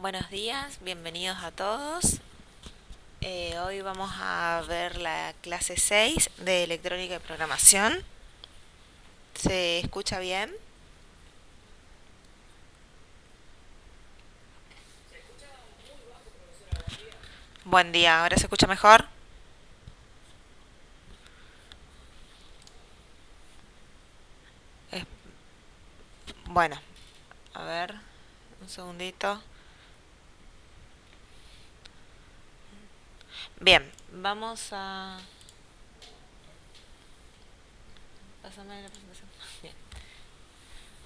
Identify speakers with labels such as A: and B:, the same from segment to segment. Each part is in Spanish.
A: Buenos días, bienvenidos a todos. Hoy vamos a ver la clase 6 de electrónica y programación. ¿Se escucha bien? Buen día, ¿ahora se escucha mejor? Eh, bueno, a ver, un segundito. Bien, vamos a... Pásame la presentación. Bien.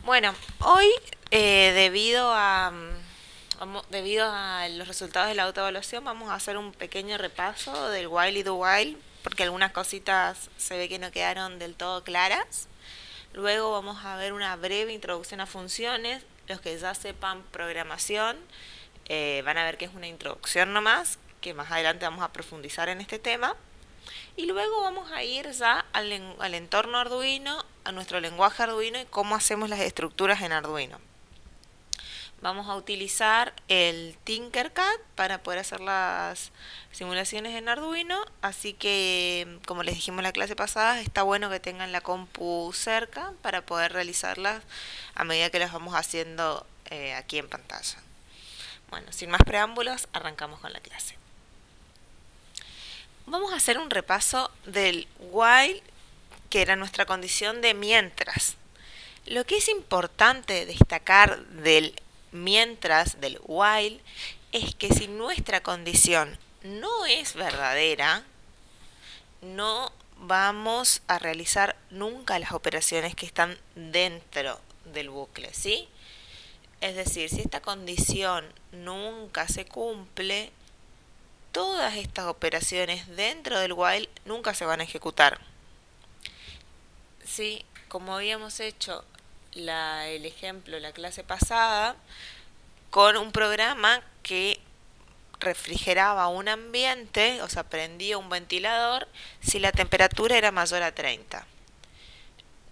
A: Bueno, hoy debido a los resultados de la autoevaluación vamos a hacer un pequeño repaso del while y do while porque algunas cositas se ve que no quedaron del todo claras. Luego vamos a ver una breve introducción a funciones. Los que ya sepan programación van a ver que es una introducción nomás, que más adelante vamos a profundizar en este tema. Y luego vamos a ir ya al entorno Arduino, a nuestro lenguaje Arduino y cómo hacemos las estructuras en Arduino. Vamos a utilizar el Tinkercad para poder hacer las simulaciones en Arduino, así que como les dijimos en la clase pasada, está bueno que tengan la compu cerca para poder realizarlas a medida que las vamos haciendo aquí en pantalla. Bueno, sin más preámbulos, arrancamos con la clase. Vamos a hacer un repaso del while, que era nuestra condición de mientras. Lo que es importante destacar del mientras, del while, es que si nuestra condición no es verdadera, no vamos a realizar nunca las operaciones que están dentro del bucle, ¿sí? Es decir, si esta condición nunca se cumple, todas estas operaciones dentro del while nunca se van a ejecutar. ¿Sí? Como habíamos hecho el ejemplo la clase pasada, con un programa que refrigeraba un ambiente, o sea, prendía un ventilador si la temperatura era mayor a 30.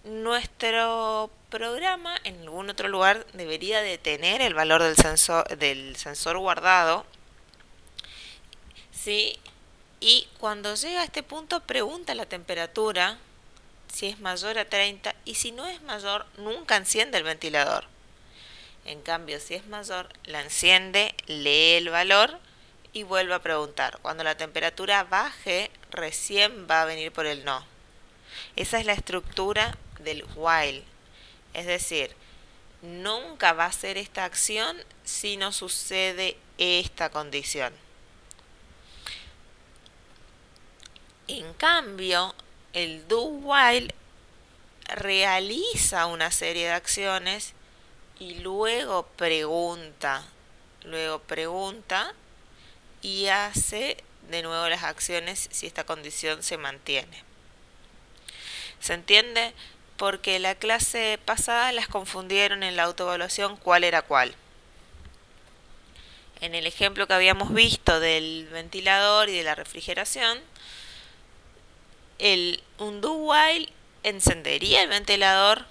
A: Nuestro programa en algún otro lugar debería de tener el valor del sensor guardado, ¿sí? Y cuando llega a este punto pregunta la temperatura si es mayor a 30 y si no es mayor nunca enciende el ventilador. En cambio, si es mayor, la enciende, lee el valor y vuelve a preguntar. Cuando la temperatura baje, recién va a venir por el no. Esa es la estructura del while. Es decir, nunca va a hacer esta acción si no sucede esta condición. En cambio, el do while realiza una serie de acciones y luego pregunta y hace de nuevo las acciones si esta condición se mantiene. ¿Se entiende? Porque la clase pasada las confundieron en la autoevaluación cuál era cuál. En el ejemplo que habíamos visto del ventilador y de la refrigeración, un do while encendería el ventilador,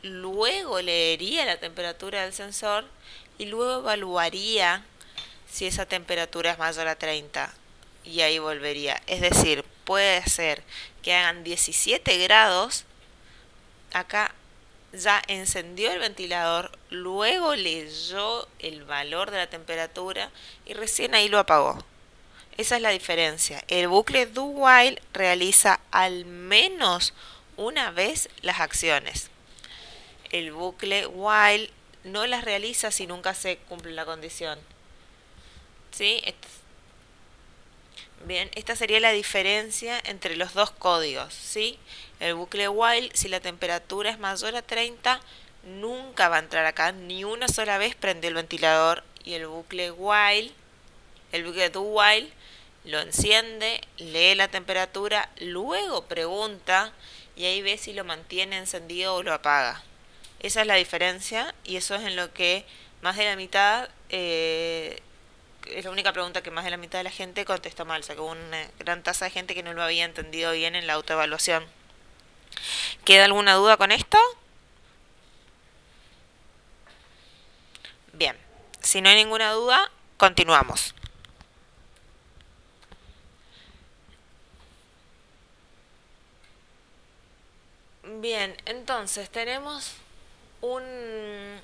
A: luego leería la temperatura del sensor y luego evaluaría si esa temperatura es mayor a 30 y ahí volvería. Es decir, puede ser que hagan 17 grados, acá ya encendió el ventilador, luego leyó el valor de la temperatura y recién ahí lo apagó. Esa es la diferencia. El bucle do while realiza al menos una vez las acciones. El bucle while no las realiza si nunca se cumple la condición. ¿Sí? Bien, esta sería la diferencia entre los dos códigos, ¿sí? El bucle while, si la temperatura es mayor a 30, nunca va a entrar acá, ni una sola vez prendió el ventilador. Y el bucle do while, lo enciende, lee la temperatura, luego pregunta y ahí ve si lo mantiene encendido o lo apaga. Esa es la diferencia y eso es en lo que más de la mitad... es la única pregunta que más de la mitad de la gente contestó mal. O sea, que hubo una gran tasa de gente que no lo había entendido bien en la autoevaluación. ¿Queda alguna duda con esto? Bien. Si no hay ninguna duda, continuamos. Bien, entonces tenemos un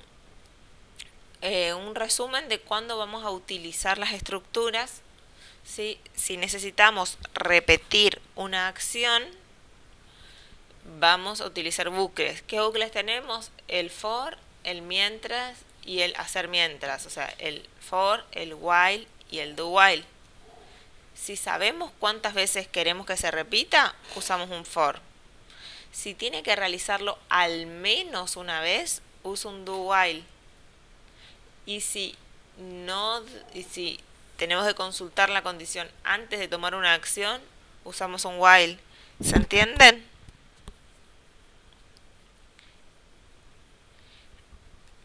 A: resumen de cuándo vamos a utilizar las estructuras. ¿Sí? Si necesitamos repetir una acción, vamos a utilizar bucles. ¿Qué bucles tenemos? El for, el mientras y el hacer mientras. O sea, el for, el while y el do while. Si sabemos cuántas veces queremos que se repita, usamos un for. Si tiene que realizarlo al menos una vez, usa un do while. Y si no, y si tenemos que consultar la condición antes de tomar una acción, usamos un while. ¿Se entienden?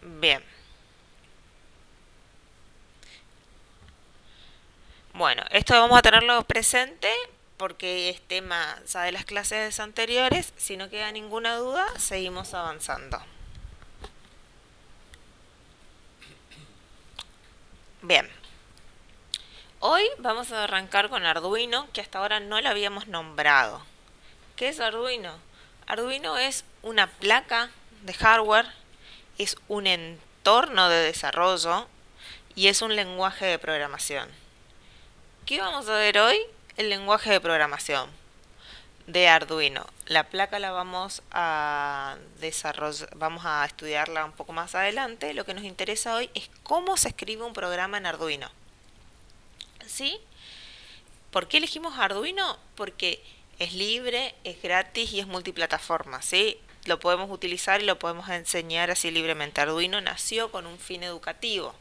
A: Bien. Bueno, esto vamos a tenerlo presente porque es tema ya de las clases anteriores. Si no queda ninguna duda, seguimos avanzando. Bien. Hoy vamos a arrancar con Arduino, que hasta ahora no lo habíamos nombrado. ¿Qué es Arduino? Arduino es una placa de hardware, es un entorno de desarrollo y es un lenguaje de programación. ¿Qué vamos a ver hoy? El lenguaje de programación de Arduino. La placa la vamos a desarrollar, vamos a estudiarla un poco más adelante. Lo que nos interesa hoy es cómo se escribe un programa en Arduino. ¿Sí? ¿Por qué elegimos Arduino? Porque es libre, es gratis y es multiplataforma, ¿sí? Lo podemos utilizar y lo podemos enseñar así libremente. Arduino nació con un fin educativo.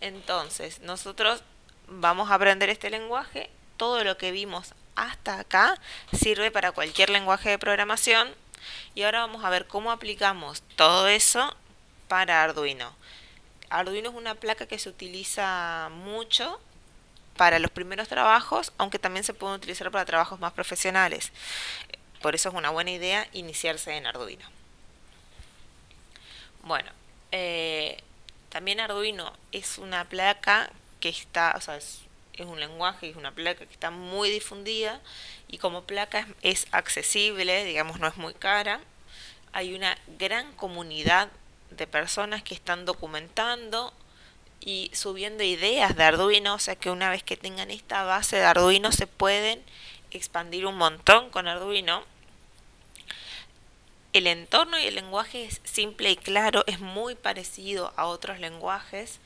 A: Entonces, nosotros vamos a aprender este lenguaje. Todo lo que vimos hasta acá sirve para cualquier lenguaje de programación. Y ahora vamos a ver cómo aplicamos todo eso para Arduino. Arduino es una placa que se utiliza mucho para los primeros trabajos, aunque también se puede utilizar para trabajos más profesionales. Por eso es una buena idea iniciarse en Arduino. Bueno, también Arduino es una placa que está, o sea, es un lenguaje, es una placa que está muy difundida y como placa es accesible, digamos, no es muy cara. Hay una gran comunidad de personas que están documentando y subiendo ideas de Arduino, o sea que una vez que tengan esta base de Arduino se pueden expandir un montón con Arduino. El entorno y el lenguaje es simple y claro, es muy parecido a otros lenguajes.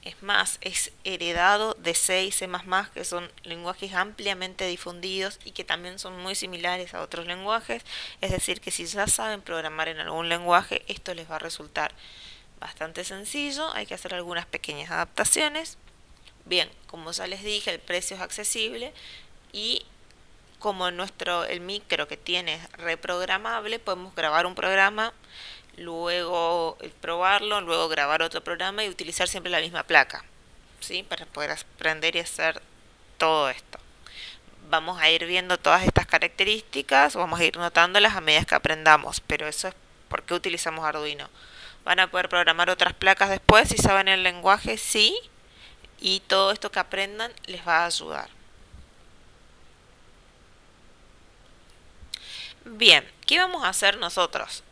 A: Es más, es heredado de C y C++, que son lenguajes ampliamente difundidos y que también son muy similares a otros lenguajes. Es decir, que si ya saben programar en algún lenguaje, esto les va a resultar bastante sencillo. Hay que hacer algunas pequeñas adaptaciones. Bien, como ya les dije, el precio es accesible y como el micro que tiene es reprogramable, podemos grabar un programa, luego probarlo, luego grabar otro programa y utilizar siempre la misma placa, ¿sí? Para poder aprender y hacer todo esto. Vamos a ir viendo todas estas características, vamos a ir notándolas a medida que aprendamos, pero eso es por qué utilizamos Arduino. Van a poder programar otras placas después si saben el lenguaje, sí, y todo esto que aprendan les va a ayudar. Bien, ¿qué vamos a hacer nosotros?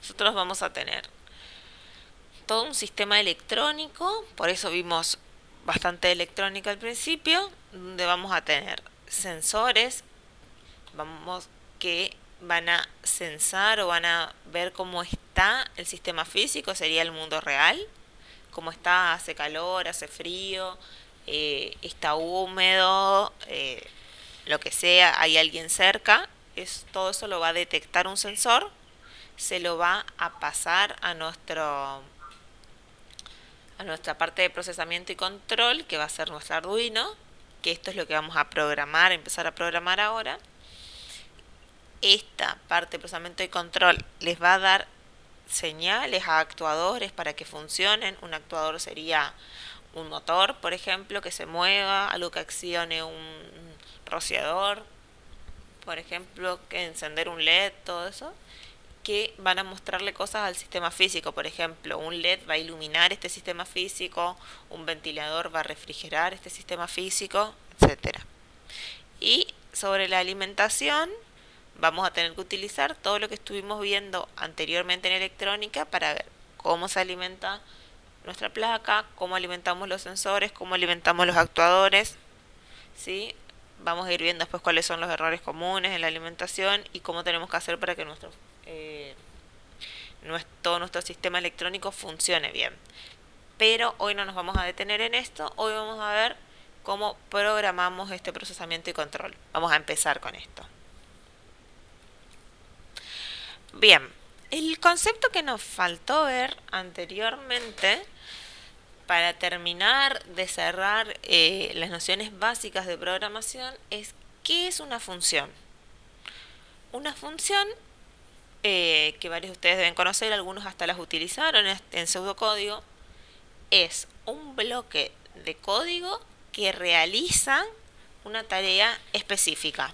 A: Nosotros vamos a tener todo un sistema electrónico, por eso vimos bastante electrónica al principio, donde vamos a tener sensores, que van a censar o van a ver cómo está el sistema físico, sería el mundo real, cómo está, hace calor, hace frío, está húmedo, lo que sea, hay alguien cerca, todo eso lo va a detectar un sensor, se lo va a pasar a nuestra parte de procesamiento y control, que va a ser nuestro Arduino, que esto es lo que vamos a programar, empezar a programar ahora. Esta parte de procesamiento y control les va a dar señales a actuadores para que funcionen. Un actuador sería un motor, por ejemplo, que se mueva, algo que accione un rociador, por ejemplo, que encender un LED, todo eso. que van a mostrarle cosas al sistema físico. Por ejemplo, un LED va a iluminar este sistema físico, un ventilador va a refrigerar este sistema físico, etcétera. Y sobre la alimentación, vamos a tener que utilizar todo lo que estuvimos viendo anteriormente en electrónica para ver cómo se alimenta nuestra placa, cómo alimentamos los sensores, cómo alimentamos los actuadores, ¿sí? Vamos a ir viendo después cuáles son los errores comunes en la alimentación y cómo tenemos que hacer para que eh, todo nuestro sistema electrónico funcione bien. Pero hoy no nos vamos a detener en esto, hoy vamos a ver cómo programamos este procesamiento y control. Vamos a empezar con esto. Bien, el concepto que nos faltó ver anteriormente para terminar de cerrar las nociones básicas de programación es ¿qué es una función? Una función que varios de ustedes deben conocer, algunos hasta las utilizaron en pseudocódigo, es un bloque de código que realiza una tarea específica.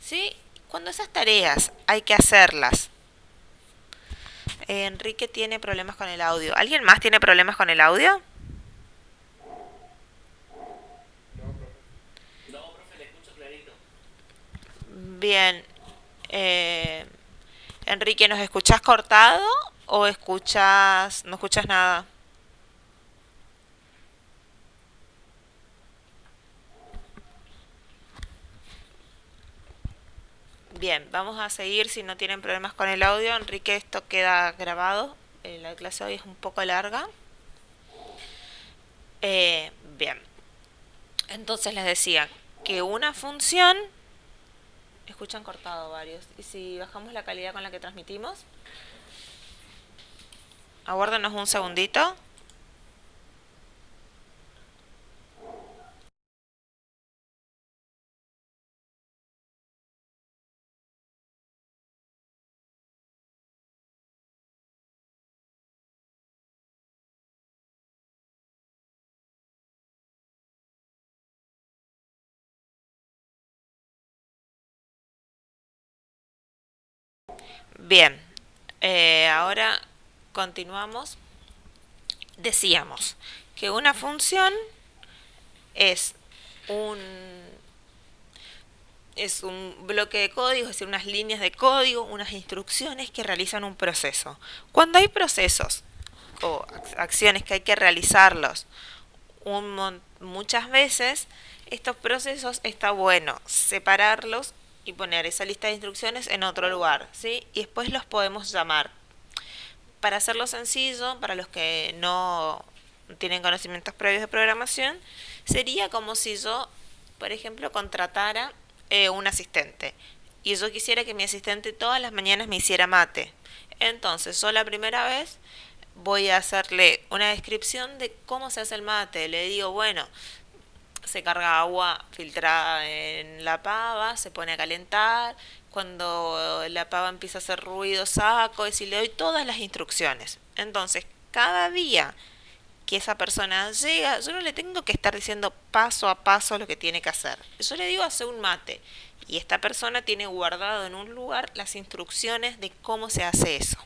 A: ¿Sí? Cuando esas tareas hay que hacerlas. Enrique tiene problemas con el audio. ¿Alguien más tiene problemas con el audio? Bien. Eh, Enrique, ¿nos escuchás cortado o no escuchas nada? Bien, vamos a seguir si no tienen problemas con el audio. Enrique, esto queda grabado. La clase hoy es un poco larga. Bien, entonces les decía que una función... Escuchan cortado varios. ¿Y si bajamos la calidad con la que transmitimos? Aguárdenos un segundito. Bien, ahora continuamos. Decíamos que una función es un, es un bloque de código, es decir, unas líneas de código, unas instrucciones que realizan un proceso. Cuando hay procesos o acciones que hay que realizarlos muchas veces, estos procesos está bueno separarlos y poner esa lista de instrucciones en otro lugar, ¿sí? Y después los podemos llamar. Para hacerlo sencillo, para los que no tienen conocimientos previos de programación, sería como si yo, por ejemplo, contratara un asistente y yo quisiera que mi asistente todas las mañanas me hiciera mate. Entonces, yo la primera vez voy a hacerle una descripción de cómo se hace el mate. Le digo, bueno, se carga agua filtrada en la pava, se pone a calentar, cuando la pava empieza a hacer ruido saco, y si le doy todas las instrucciones. Entonces, cada día que esa persona llega, yo no le tengo que estar diciendo paso a paso lo que tiene que hacer. Yo le digo hacer un mate y esta persona tiene guardado en un lugar las instrucciones de cómo se hace eso.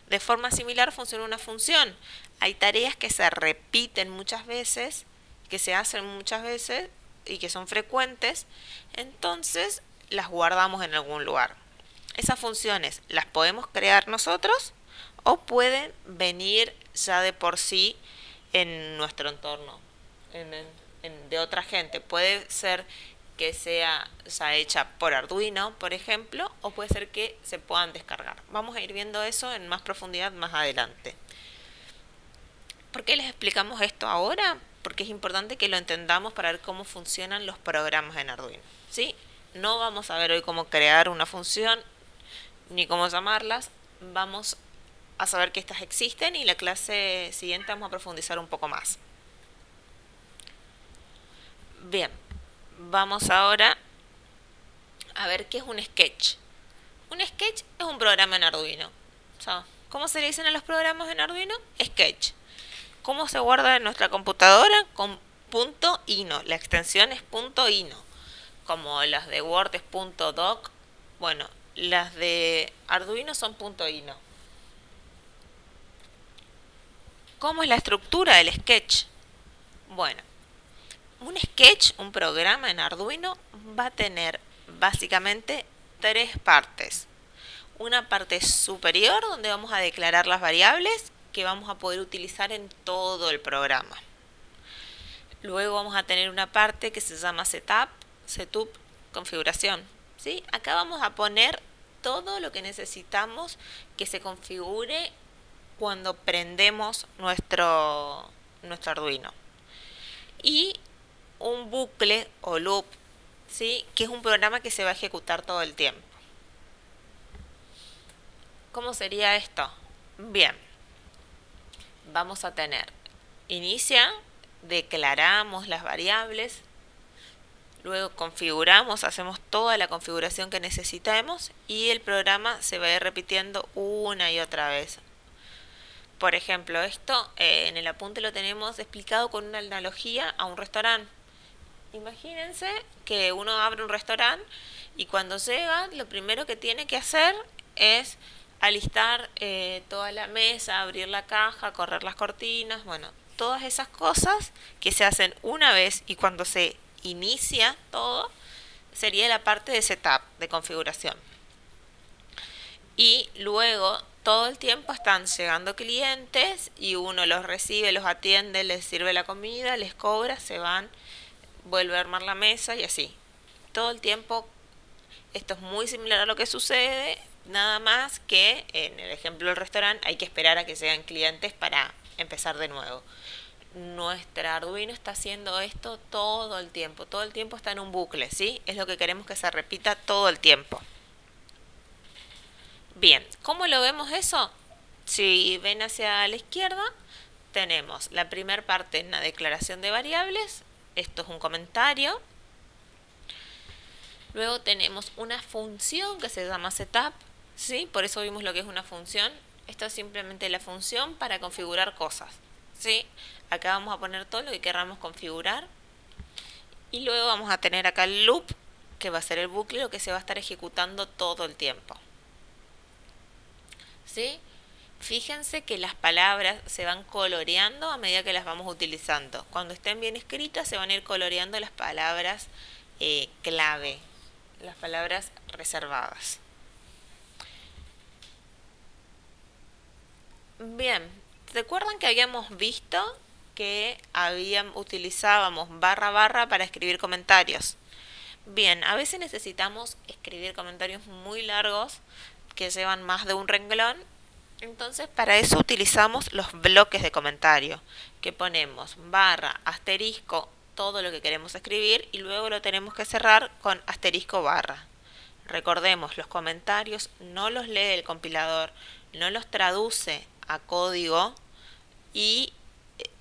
A: De forma similar funciona una función. Hay tareas que se repiten muchas veces, que se hacen muchas veces y que son frecuentes, entonces las guardamos en algún lugar. Esas funciones las podemos crear nosotros o pueden venir ya de por sí en nuestro entorno, de otra gente. Puede ser que sea ya hecha por Arduino, por ejemplo, o puede ser que se puedan descargar. Vamos a ir viendo eso en más profundidad más adelante. ¿Por qué les explicamos esto ahora? Porque es importante que lo entendamos para ver cómo funcionan los programas en Arduino. ¿Sí? No vamos a ver hoy cómo crear una función ni cómo llamarlas. Vamos a saber que estas existen y la clase siguiente vamos a profundizar un poco más. Bien, vamos ahora a ver qué es un sketch. Un sketch es un programa en Arduino. O sea, ¿cómo se le dicen a los programas en Arduino? Sketch. ¿Cómo se guarda en nuestra computadora? Con .ino. La extensión es .ino. Como las de Word es .doc. Bueno, Las de Arduino son .ino. ¿Cómo es la estructura del sketch? Bueno, un sketch, un programa en Arduino, va a tener básicamente tres partes. Una parte superior donde vamos a declarar las variables que vamos a poder utilizar en todo el programa. Luego vamos a tener una parte que se llama setup, configuración. ¿Sí? Acá vamos a poner todo lo que necesitamos que se configure cuando prendemos nuestro Arduino. Y un bucle o loop, ¿sí? Que es un programa que se va a ejecutar todo el tiempo. ¿Cómo sería esto? Bien, vamos a tener inicia, declaramos las variables, luego configuramos, hacemos toda la configuración que necesitemos y el programa se va a ir repitiendo una y otra vez. Por ejemplo, esto en el apunte lo tenemos explicado con una analogía a un restaurante. Imagínense que uno abre un restaurante y cuando llega lo primero que tiene que hacer es alistar toda la mesa, abrir la caja, correr las cortinas, bueno, todas esas cosas que se hacen una vez y cuando se inicia todo sería la parte de setup, de configuración. Y luego todo el tiempo están llegando clientes y uno los recibe, los atiende, les sirve la comida, les cobra, se van, vuelve a armar la mesa y así. Todo el tiempo esto es muy similar a lo que sucede, nada más que en el ejemplo del restaurante hay que esperar a que lleguen clientes para empezar de nuevo. Nuestra Arduino está haciendo esto todo el tiempo está en un bucle, ¿sí? Es lo que queremos que se repita todo el tiempo. Bien, ¿cómo lo vemos eso? Si ven hacia la izquierda, tenemos la primera parte en la declaración de variables, esto es un comentario. Luego tenemos una función que se llama setup, ¿sí? Por eso vimos lo que es una función. Esto es simplemente la función para configurar cosas, ¿sí? Acá vamos a poner todo lo que queramos configurar. Y luego vamos a tener acá el loop, que va a ser el bucle, lo que se va a estar ejecutando todo el tiempo. ¿Sí? Fíjense que las palabras se van coloreando a medida que las vamos utilizando. Cuando estén bien escritas se van a ir coloreando las palabras clave, las palabras reservadas. Bien, ¿recuerdan que habíamos visto que utilizábamos barra barra para escribir comentarios? Bien, a veces necesitamos escribir comentarios muy largos que llevan más de un renglón. Entonces para eso utilizamos los bloques de comentario, que ponemos barra, asterisco, todo lo que queremos escribir y luego lo tenemos que cerrar con asterisco barra. Recordemos, los comentarios no los lee el compilador, no los traduce a código y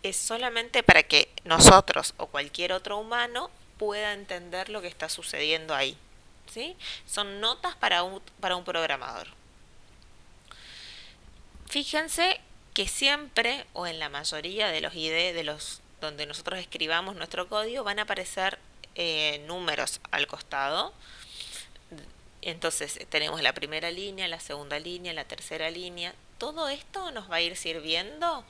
A: es solamente para que nosotros o cualquier otro humano pueda entender lo que está sucediendo ahí. ¿Sí? Son notas para un programador. Fíjense que siempre, o en la mayoría de los IDE, de los donde nosotros escribamos nuestro código, van a aparecer números al costado. Entonces tenemos la primera línea, la segunda línea, la tercera línea. Todo esto nos va a ir sirviendo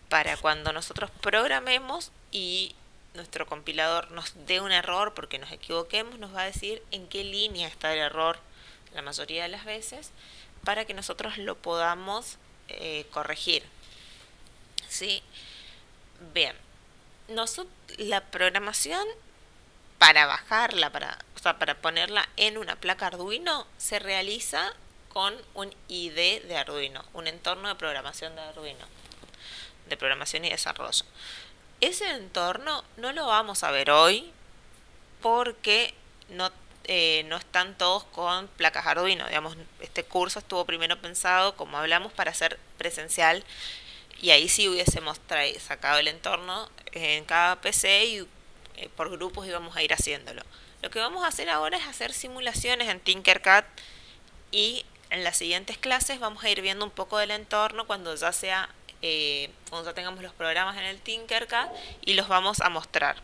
A: para cuando nosotros programemos y nuestro compilador nos dé un error porque nos equivoquemos, nos va a decir en qué línea está el error la mayoría de las veces para que nosotros lo podamos corregir. ¿Sí? Bien, la programación para bajarla, para ponerla en una placa Arduino, se realiza con un IDE de Arduino, un entorno de programación de Arduino, de programación y desarrollo. Ese entorno no lo vamos a ver hoy porque no están todos con placas Arduino. Digamos, este curso estuvo primero pensado, como hablamos, para ser presencial y ahí sí hubiésemos sacado el entorno en cada PC y por grupos íbamos a ir haciéndolo. Lo que vamos a hacer ahora es hacer simulaciones en Tinkercad y en las siguientes clases vamos a ir viendo un poco del entorno cuando ya cuando ya tengamos los programas en el Tinkercad y los vamos a mostrar.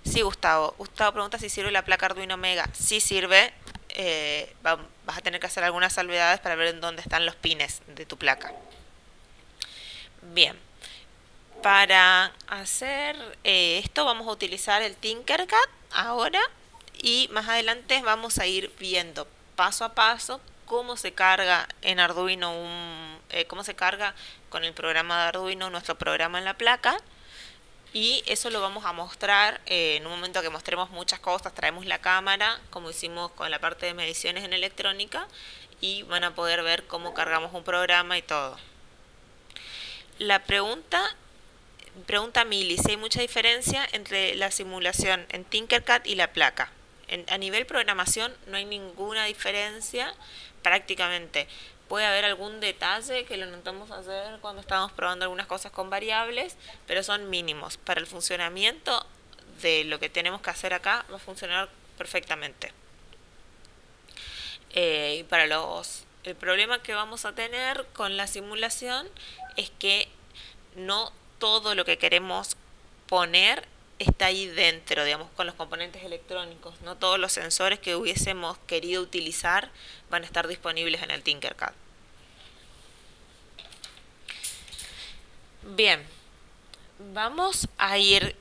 A: Sí, Gustavo. Gustavo pregunta si sirve la placa Arduino Mega. Sí sirve. vas a tener que hacer algunas salvedades para ver en dónde están los pines de tu placa. Bien, para hacer esto vamos a utilizar el Tinkercad ahora y más adelante vamos a ir viendo paso a paso cómo se carga en Arduino cómo se carga con el programa de Arduino nuestro programa en la placa. Y eso lo vamos a mostrar en un momento que mostremos muchas cosas. Traemos la cámara, como hicimos con la parte de mediciones en electrónica, y van a poder ver cómo cargamos un programa y todo. La pregunta Mili, si hay mucha diferencia entre la simulación en Tinkercad y la placa. A nivel programación no hay ninguna diferencia prácticamente. Puede haber algún detalle que lo notamos hacer cuando estamos probando algunas cosas con variables, pero son mínimos. Para el funcionamiento de lo que tenemos que hacer acá va a funcionar perfectamente. Y para el problema que vamos a tener con la simulación es que no todo lo que queremos poner está ahí dentro, digamos, con los componentes electrónicos. No todos los sensores que hubiésemos querido utilizar van a estar disponibles en el Tinkercad. Bien, vamos a ir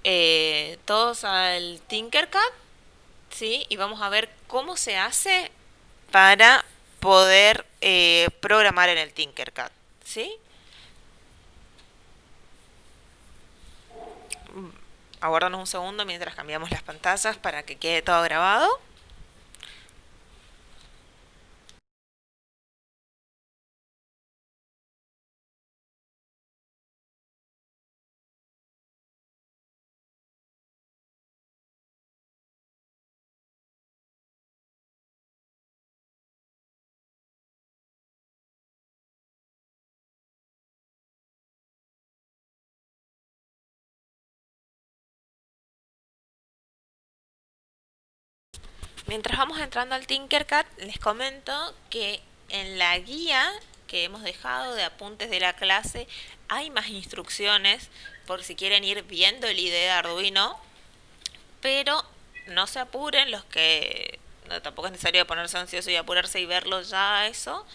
A: todos al Tinkercad, ¿sí? Y vamos a ver cómo se hace para poder programar en el Tinkercad, ¿sí? Aguárdanos un segundo mientras cambiamos las pantallas para que quede todo grabado. Mientras vamos entrando al Tinkercad, les comento que en la guía que hemos dejado de apuntes de la clase hay más instrucciones por si quieren ir viendo el IDE de Arduino, pero no se apuren los que no, tampoco es necesario ponerse ansioso y apurarse y verlo ya eso,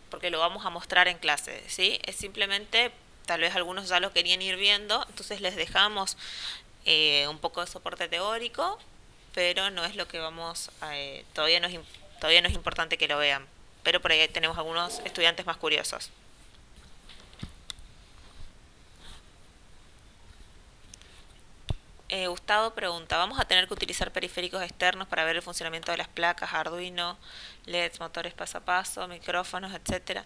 A: porque lo vamos a mostrar en clase, ¿sí? Es simplemente, tal vez algunos ya lo querían ir viendo, entonces les dejamos un poco de soporte teórico, pero no es lo que vamos a, todavía no es importante que lo vean, pero por ahí tenemos algunos estudiantes más curiosos. Gustavo pregunta, ¿vamos a tener que utilizar periféricos externos para ver el funcionamiento de las placas, Arduino, LEDs, motores paso a paso, micrófonos, etcétera?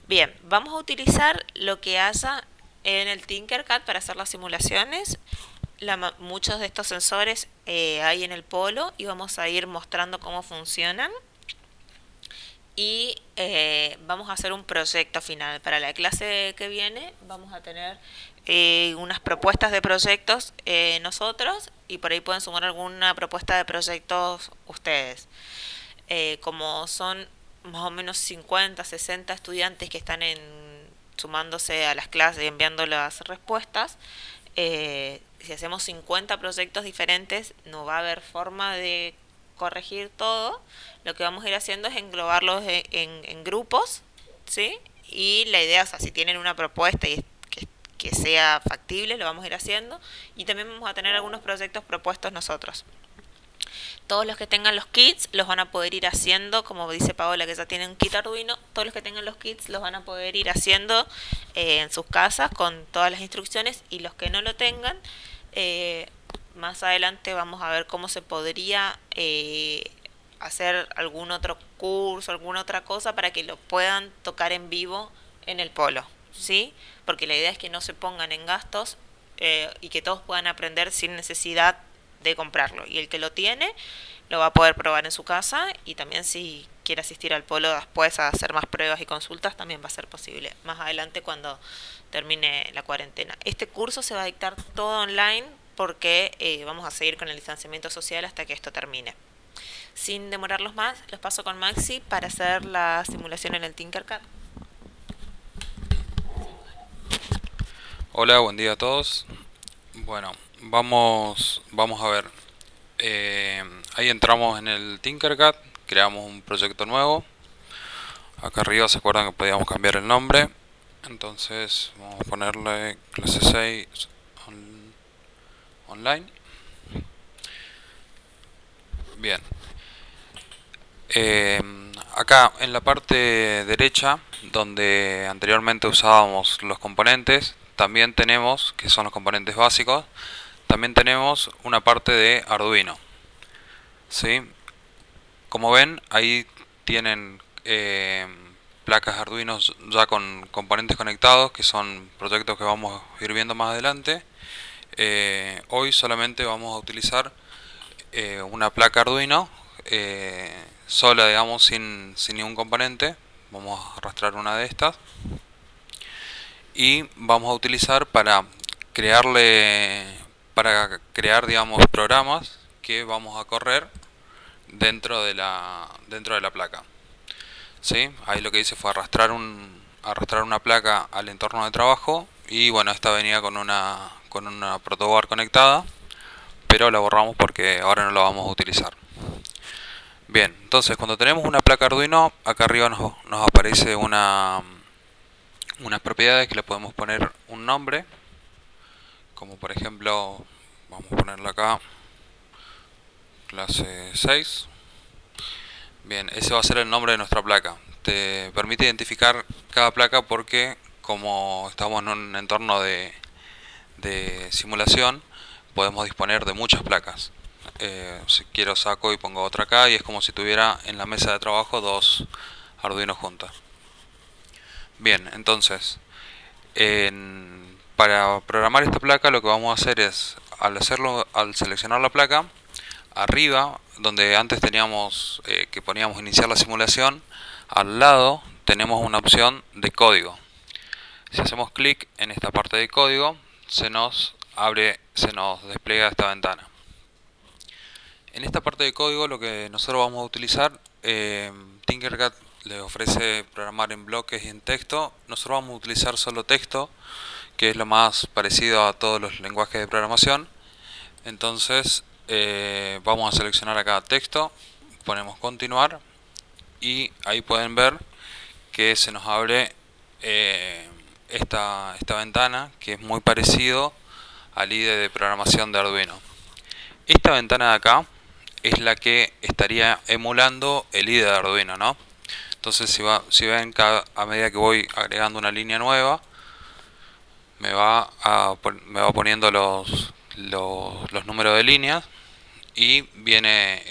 A: Bien, vamos a utilizar lo que haya en el Tinkercad para hacer las simulaciones. Muchos de estos sensores hay en el polo y vamos a ir mostrando cómo funcionan. Y vamos a hacer un proyecto final. Para la clase que viene vamos a tener unas propuestas de proyectos nosotros, y por ahí pueden sumar alguna propuesta de proyectos ustedes. Como son más o menos 50, 60 estudiantes que están sumándose a las clases y enviando las respuestas, si hacemos 50 proyectos diferentes no va a haber forma de corregir todo. Lo que vamos a ir haciendo es englobarlos en grupos, ¿sí? Y la idea, o sea, si tienen una propuesta y que sea factible, lo vamos a ir haciendo. Y también vamos a tener algunos proyectos propuestos nosotros. Todos los que tengan los kits los van a poder ir haciendo, como dice Paola que ya tienen un kit Arduino, todos los que tengan los kits los van a poder ir haciendo en sus casas con todas las instrucciones, y los que no lo tengan, más adelante vamos a ver cómo se podría hacer algún otro curso, alguna otra cosa para que lo puedan tocar en vivo en el polo, ¿sí? Porque la idea es que no se pongan en gastos y que todos puedan aprender sin necesidad de comprarlo. Y el que lo tiene lo va a poder probar en su casa, y también si quiere asistir al polo después a hacer más pruebas y consultas también va a ser posible más adelante cuando termine la cuarentena. Este curso se va a dictar todo online porque vamos a seguir con el distanciamiento social hasta que esto termine. Sin demorarlos más, los paso con Maxi para hacer la simulación en el Tinkercad.
B: Hola, buen día a todos. Bueno, vamos a ver. Ahí entramos en el Tinkercad. creamos un proyecto nuevo. Acá arriba se acuerdan que podíamos cambiar el nombre. Entonces vamos a ponerle clase 6 online. Bien. Eh, Acá en la parte derecha, donde anteriormente usábamos los componentes, también tenemos, que son los componentes básicos, también tenemos una parte de Arduino. ¿Sí? Como ven, ahí tienen placas Arduino ya con componentes conectados, que son proyectos que vamos a ir viendo más adelante. Hoy solamente vamos a utilizar una placa Arduino sola, digamos, sin ningún componente. Vamos a arrastrar una de estas y vamos a utilizar para crear, digamos, programas que vamos a correr dentro de la placa. ¿Sí? Ahí lo que hice fue arrastrar una placa al entorno de trabajo y bueno, esta venía con una protoboard conectada, pero la borramos porque ahora no la vamos a utilizar. Bien, entonces cuando tenemos una placa Arduino, acá arriba nos aparece unas propiedades que le podemos poner un nombre, como por ejemplo, vamos a ponerle acá clase 6. Bien, ese va a ser el nombre de nuestra placa. Te permite identificar cada placa porque como estamos en un entorno de simulación, podemos disponer de muchas placas. Si quiero saco y pongo otra acá y es como si tuviera en la mesa de trabajo dos Arduino juntas. Bien, entonces, para programar esta placa lo que vamos a hacer es, al seleccionar la placa, arriba, donde antes teníamos que poníamos iniciar la simulación, al lado tenemos una opción de código. Si hacemos clic en esta parte de código, se nos despliega esta ventana. En esta parte de código lo que nosotros vamos a utilizar, Tinkercad le ofrece programar en bloques y en texto. Nosotros vamos a utilizar solo texto, que es lo más parecido a todos los lenguajes de programación. Entonces vamos a seleccionar acá texto, ponemos continuar y ahí pueden ver que se nos abre esta ventana, que es muy parecido al IDE de programación de Arduino. Esta ventana de acá es la que estaría emulando el IDE de Arduino, ¿no? Entonces si ven, a medida que voy agregando una línea nueva, me va poniendo los números de líneas y viene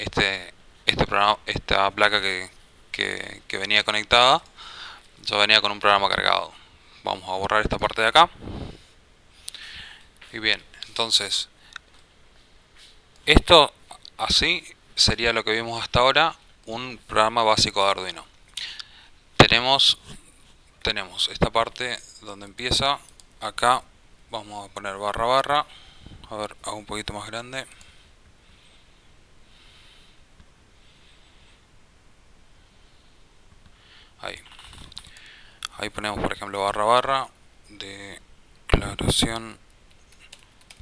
B: esta placa que venía conectada, ya venía con un programa cargado. Vamos a borrar esta parte de acá. Y bien, entonces esto así sería lo que vimos hasta ahora, un programa básico de Arduino. Tenemos esta parte donde empieza, acá vamos a poner barra barra, a ver, hago un poquito más grande. Ahí ponemos por ejemplo barra barra, declaración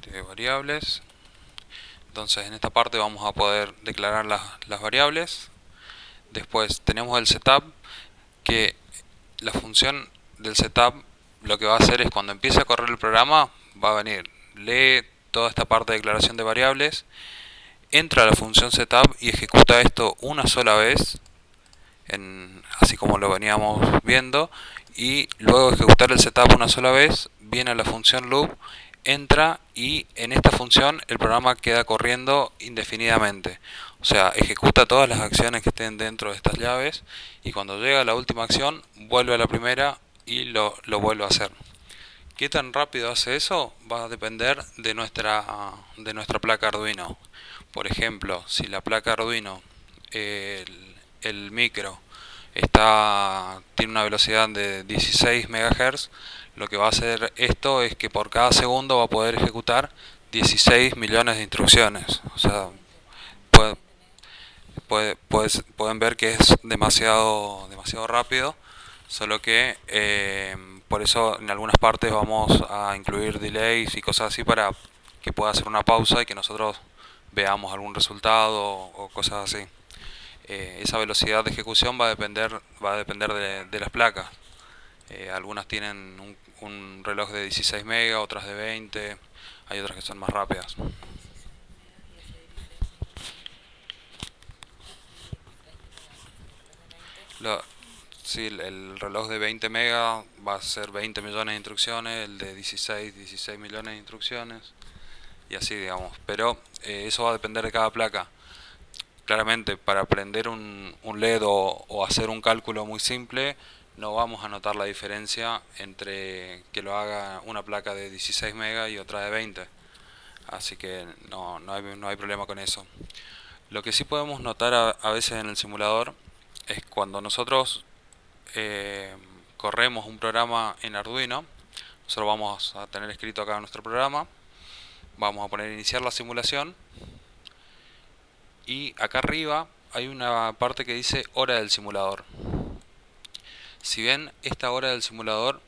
B: de variables. Entonces en esta parte vamos a poder declarar las variables. Después tenemos el setup, que la función del setup lo que va a hacer es cuando empiece a correr el programa, va a venir, lee toda esta parte de declaración de variables, entra a la función setup y ejecuta esto una sola vez, así como lo veníamos viendo, y luego de ejecutar el setup una sola vez, viene a la función loop, entra y en esta función el programa queda corriendo indefinidamente. O sea, ejecuta todas las acciones que estén dentro de estas llaves y cuando llega a la última acción vuelve a la primera y lo vuelve a hacer. ¿Qué tan rápido hace eso? Va a depender de nuestra placa Arduino. Por ejemplo, si la placa Arduino, el micro, tiene una velocidad de 16 MHz, lo que va a hacer esto es que por cada segundo va a poder ejecutar 16 millones de instrucciones. O sea, puede, pueden ver que es demasiado rápido, solo que por eso en algunas partes vamos a incluir delays y cosas así para que pueda hacer una pausa y que nosotros veamos algún resultado o cosas así. Esa velocidad de ejecución va a depender de las placas. Algunas tienen un reloj de 16 megas, otras de 20, hay otras que son más rápidas.
A: 16 megas y ese 16 megas y 20 megas. ¿Y el reloj de 20?
B: Lo- sí, el reloj de 20 megas va a ser 20 millones de instrucciones, el de 16 millones de instrucciones, y así digamos. Pero eso va a depender de cada placa. Claramente, para prender un LED o hacer un cálculo muy simple, no vamos a notar la diferencia entre que lo haga una placa de 16 megas y otra de 20. Así que no hay problema con eso. Lo que sí podemos notar a veces en el simulador es cuando nosotros eh, corremos un programa en Arduino. Nosotros vamos a tener escrito acá nuestro programa, vamos a poner iniciar la simulación y acá arriba hay una parte que dice hora del simulador. Si bien esta hora del simulador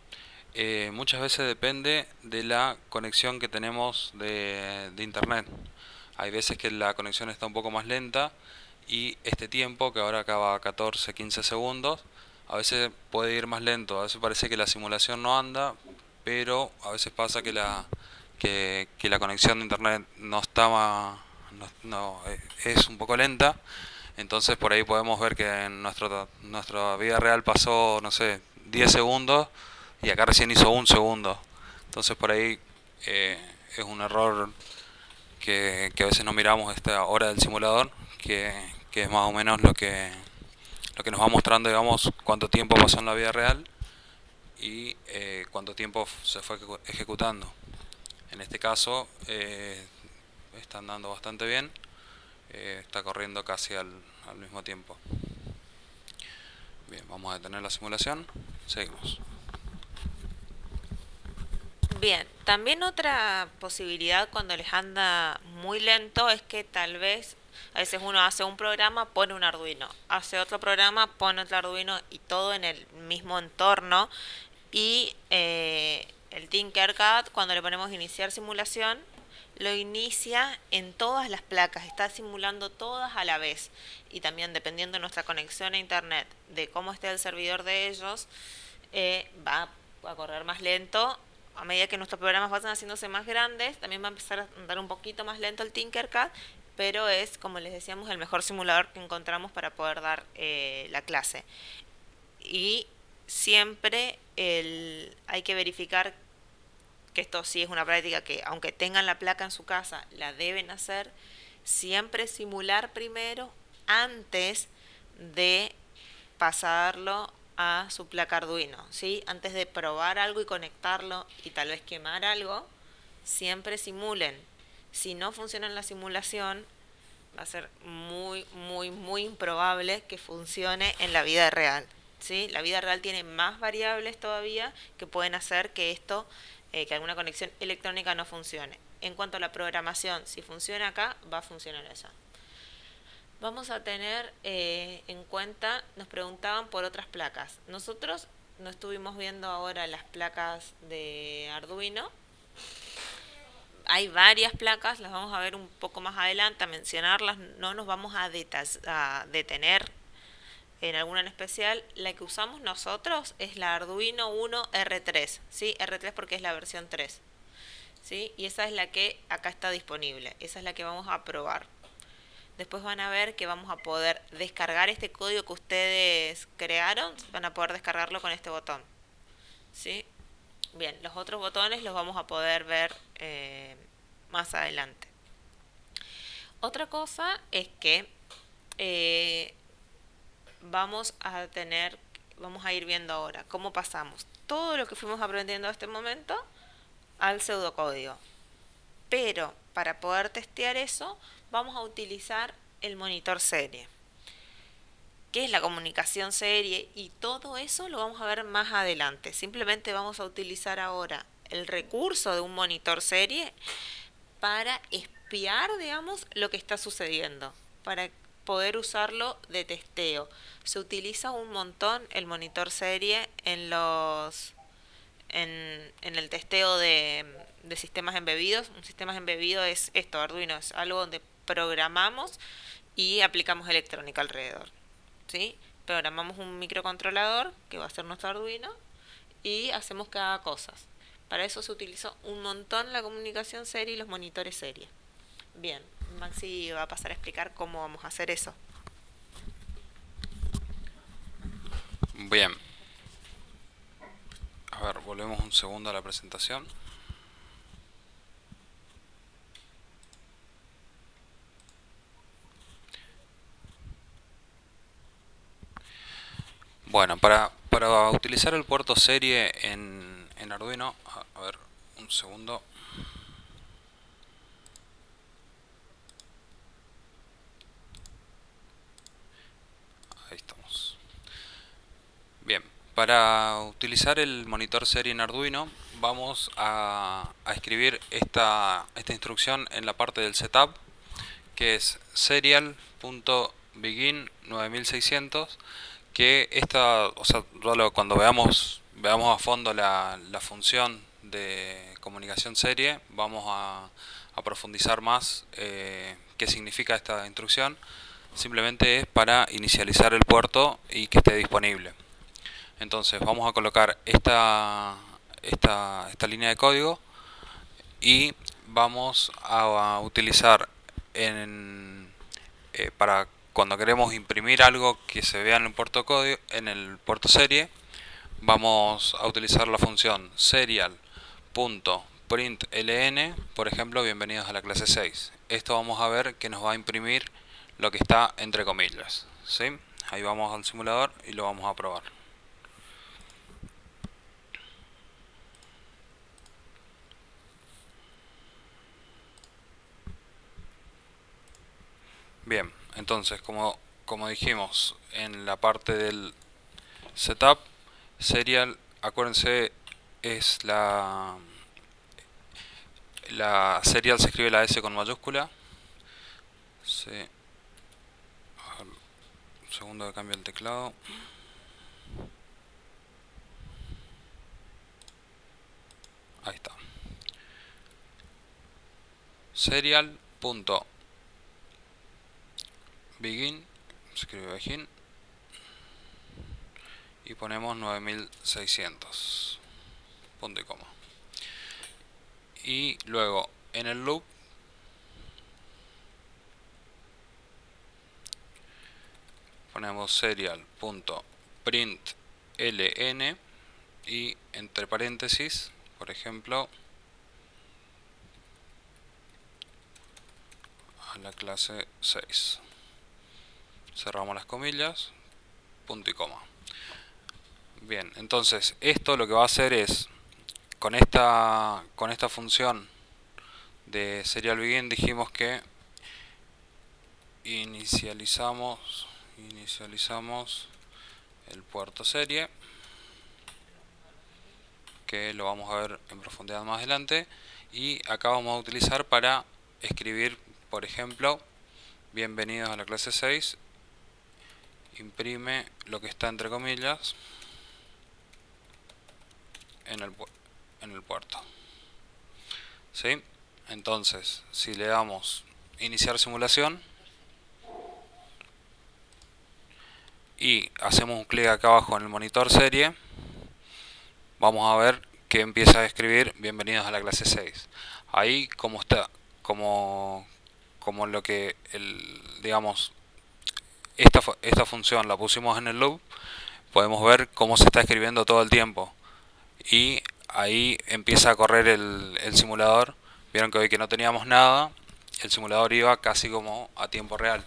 B: muchas veces depende de la conexión que tenemos de internet. Hay veces que la conexión está un poco más lenta y este tiempo, que ahora acaba 14-15 segundos, a veces puede ir más lento. A veces parece que la simulación no anda, pero a veces pasa que la conexión de internet no está es un poco lenta. Entonces por ahí podemos ver que en nuestra vida real pasó, no sé, 10 segundos y acá recién hizo un segundo. Entonces por ahí eh, es un error que a veces no miramos esta hora del simulador, que es más o menos lo que nos va mostrando, digamos, cuánto tiempo pasó en la vida real y cuánto tiempo se fue ejecutando. En este caso está andando bastante bien, está corriendo casi al mismo tiempo. Bien, vamos a detener la simulación, seguimos.
A: Bien, también otra posibilidad cuando les anda muy lento es que tal vez a veces uno hace un programa, pone un Arduino, hace otro programa, pone otro Arduino y todo en el mismo entorno. Y el Tinkercad, cuando le ponemos iniciar simulación, lo inicia en todas las placas, está simulando todas a la vez. Y también dependiendo de nuestra conexión a internet, de cómo esté el servidor de ellos, va a correr más lento. A medida que nuestros programas vayan haciéndose más grandes, también va a empezar a andar un poquito más lento el Tinkercad, pero es, como les decíamos, el mejor simulador que encontramos para poder dar la clase. Y siempre hay que verificar que esto sí es una práctica que, aunque tengan la placa en su casa, la deben hacer. Siempre simular primero antes de pasarlo a su placa Arduino, ¿sí? Antes de probar algo y conectarlo y tal vez quemar algo, siempre simulen. Si no funciona en la simulación, va a ser muy, muy, muy improbable que funcione en la vida real. ¿Sí? La vida real tiene más variables todavía que pueden hacer que esto, que alguna conexión electrónica no funcione. En cuanto a la programación, si funciona acá, va a funcionar allá. Vamos a tener en cuenta, nos preguntaban por otras placas. Nosotros no estuvimos viendo ahora las placas de Arduino. Hay varias placas, las vamos a ver un poco más adelante, a mencionarlas, no nos vamos a detener en alguna en especial. La que usamos nosotros es la Arduino Uno R3, ¿sí? R3 porque es la versión 3, ¿sí? Y esa es la que acá está disponible, esa es la que vamos a probar. Después van a ver que vamos a poder descargar este código que ustedes crearon, van a poder descargarlo con este botón, ¿sí? Bien, los otros botones los vamos a poder ver más adelante. Otra cosa es que eh, vamos a ir viendo ahora cómo pasamos todo lo que fuimos aprendiendo hasta este momento al pseudocódigo. Pero para poder testear eso, vamos a utilizar el monitor serie. ¿Qué es la comunicación serie? Y todo eso lo vamos a ver más adelante. Simplemente vamos a utilizar ahora el recurso de un monitor serie para espiar, digamos, lo que está sucediendo, para poder usarlo de testeo. Se utiliza un montón el monitor serie en el testeo de sistemas embebidos. Un sistema embebido es esto, Arduino, es algo donde programamos y aplicamos electrónica alrededor, ¿sí? Programamos un microcontrolador que va a ser nuestro Arduino y hacemos que haga cosas. Para eso se utilizó un montón la comunicación serie y los monitores serie. Bien, Maxi va a pasar a explicar cómo vamos a hacer eso.
B: Bien, a ver, volvemos un segundo a la presentación. Bueno, para utilizar el puerto serie en Arduino, a ver, un segundo. Ahí estamos. Bien, para utilizar el monitor serie en Arduino, vamos a escribir esta instrucción en la parte del setup, que es serial.begin 9600, que o sea, cuando veamos a fondo la función de comunicación serie, vamos a profundizar más qué significa esta instrucción. Simplemente es para inicializar el puerto y que esté disponible. Entonces vamos a colocar esta línea de código y vamos a utilizar para cuando queremos imprimir algo que se vea en el puerto código, en el puerto serie, vamos a utilizar la función serial.println, por ejemplo, bienvenidos a la clase 6. Esto vamos a ver que nos va a imprimir lo que está entre comillas, ¿sí? Ahí vamos al simulador y lo vamos a probar. Bien, entonces como dijimos en la parte del setup, serial, acuérdense, es la serial, se escribe la S con mayúscula. Sí. Un segundo que cambie el teclado. Ahí está. Serial.begin, se escribe begin, y ponemos 9600, punto y coma. Y luego en el loop ponemos serial.println y entre paréntesis, por ejemplo, a la clase 6. Cerramos las comillas, punto y coma. Bien, entonces esto lo que va a hacer es, con esta función de serial begin, dijimos que inicializamos el puerto serie, que lo vamos a ver en profundidad más adelante, y acá vamos a utilizar para escribir, por ejemplo, bienvenidos a la clase 6, imprime lo que está entre comillas en el puerto, ¿sí? Entonces, si le damos iniciar simulación y hacemos un clic acá abajo en el monitor serie, vamos a ver que empieza a escribir bienvenidos a la clase 6. Ahí como está, como lo que digamos, esta función la pusimos en el loop, podemos ver cómo se está escribiendo todo el tiempo. Y ahí empieza a correr el simulador. Vieron que hoy que no teníamos nada, el simulador iba casi como a tiempo real.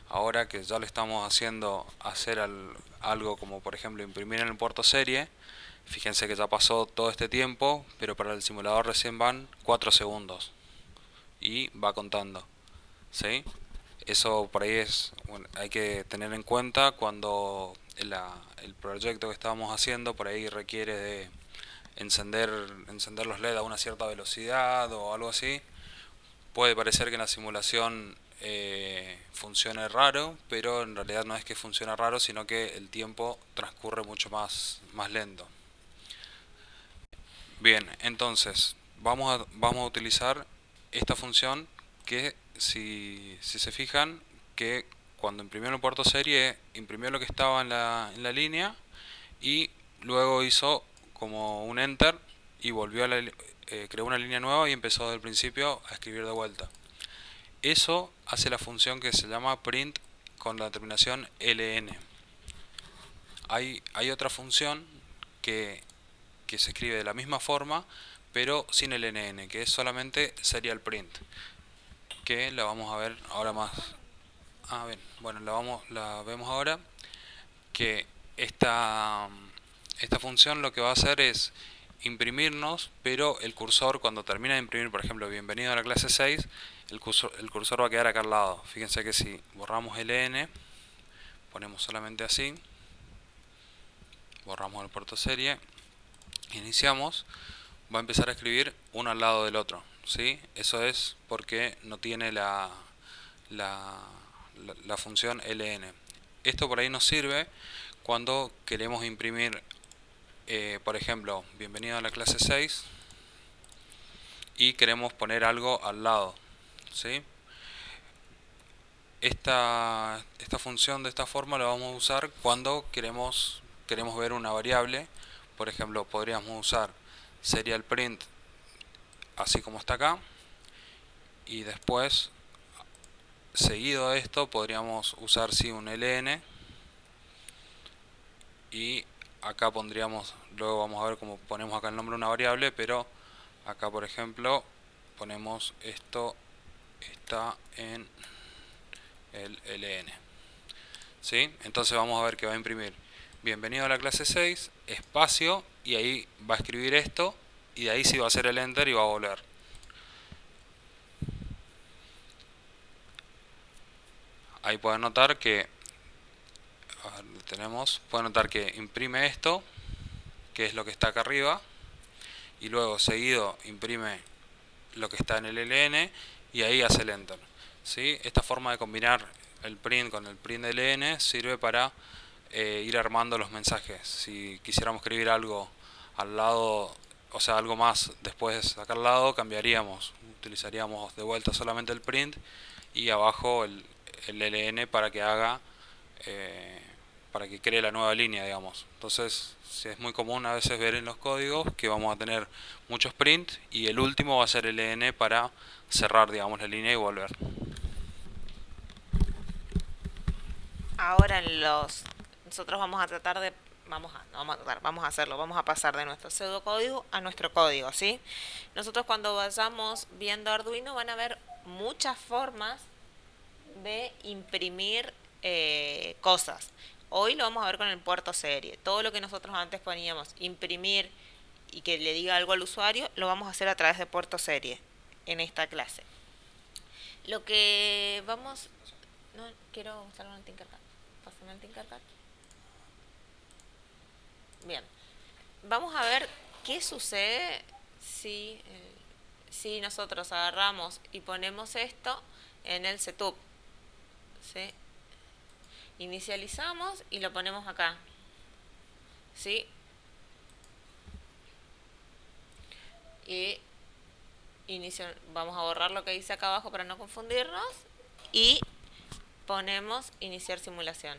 B: Ahora que ya le estamos haciendo algo como por ejemplo imprimir en el puerto serie, fíjense que ya pasó todo este tiempo, pero para el simulador recién van 4 segundos y va contando, ¿sí? Eso por ahí bueno, hay que tener en cuenta cuando el proyecto que estábamos haciendo por ahí requiere de encender los LED a una cierta velocidad o algo así. Puede parecer que en la simulación funcione raro, pero en realidad no es que funcione raro, sino que el tiempo transcurre mucho más lento. Bien, entonces vamos a utilizar esta función que si se fijan que cuando imprimió en el puerto serie, imprimió lo que estaba en la línea y luego hizo como un enter y volvió a creó una línea nueva y empezó desde el principio a escribir de vuelta. Eso hace la función que se llama print con la terminación ln. Hay otra función que, que se escribe de la misma forma, pero sin el ln, que es solamente serial print, que la vamos a ver ahora más. Bien, bueno, la vemos ahora, que esta función lo que va a hacer es imprimirnos, pero el cursor cuando termina de imprimir, por ejemplo, bienvenido a la clase 6, el cursor va a quedar acá al lado. Fíjense que si borramos ln, ponemos solamente así, borramos el puerto serie, iniciamos, va a empezar a escribir uno al lado del otro, ¿sí? Eso es porque no tiene la, la función ln. Esto por ahí nos sirve cuando queremos imprimir, por ejemplo, bienvenido a la clase 6 y queremos poner algo al lado, ¿sí? Esta función de esta forma la vamos a usar cuando queremos ver una variable. Por ejemplo, podríamos usar serial print así como está acá, y después, seguido de esto, podríamos usar sí un ln, y acá pondríamos, luego vamos a ver cómo ponemos acá el nombre de una variable, pero acá por ejemplo ponemos esto está en el ln, ¿sí? Entonces vamos a ver que va a imprimir bienvenido a la clase 6, espacio, y ahí va a escribir esto, y de ahí sí va a hacer el enter y va a volver. Ahí pueden notar que pueden notar que imprime esto, que es lo que está acá arriba, y luego seguido imprime lo que está en el ln y ahí hace el enter, ¿sí? Esta forma de combinar el print con el print ln sirve para ir armando los mensajes. Si quisiéramos escribir algo al lado, o sea, algo más después de sacar al lado, utilizaríamos de vuelta solamente el print y abajo el ln para que haga para que cree la nueva línea, digamos. Entonces, es muy común a veces ver en los códigos que vamos a tener muchos print y el último va a ser el ln para cerrar, digamos, la línea y volver.
A: Ahora nosotros vamos a tratar de, no vamos a tratar, vamos a hacerlo, vamos a pasar de nuestro pseudocódigo a nuestro código, ¿sí? Nosotros cuando vayamos viendo Arduino van a ver muchas formas de imprimir cosas. Hoy lo vamos a ver con el puerto serie. Todo lo que nosotros antes poníamos imprimir y que le diga algo al usuario, lo vamos a hacer a través de puerto serie en esta clase. Lo que vamos... No, quiero usar un Tinkercad. Pásame el Tinkercad. Bien. Vamos a ver qué sucede si nosotros agarramos y ponemos esto en el setup. ¿Sí? Inicializamos y lo ponemos acá. ¿Sí? Y vamos a borrar lo que dice acá abajo para no confundirnos. Y ponemos iniciar simulación.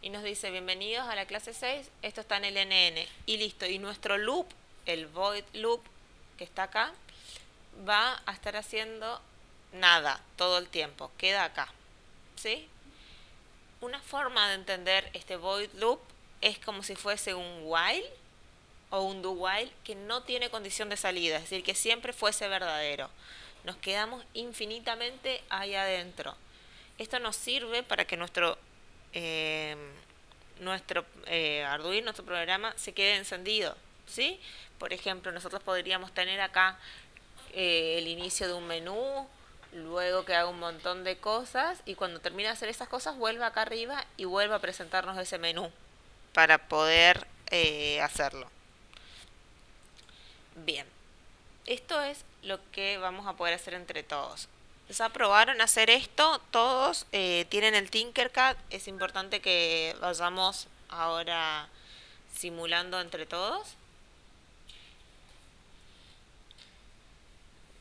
A: Y nos dice bienvenidos a la clase 6, esto está en el NN. Y listo, y nuestro loop, el void loop que está acá, va a estar haciendo nada todo el tiempo, queda acá. ¿Sí? Una forma de entender este void loop es como si fuese un while o un do while que no tiene condición de salida, es decir, que siempre fuese verdadero. Nos quedamos infinitamente ahí adentro. Esto nos sirve para que nuestro Arduino, nuestro programa, se quede encendido, ¿sí? Por ejemplo, nosotros podríamos tener acá el inicio de un menú, luego que haga un montón de cosas y cuando termine de hacer esas cosas vuelva acá arriba y vuelva a presentarnos ese menú para poder hacerlo. Bien, esto es lo que vamos a poder hacer entre todos. ¿Ya probaron hacer esto? Todos tienen el Tinkercad. Es importante que vayamos ahora simulando entre todos.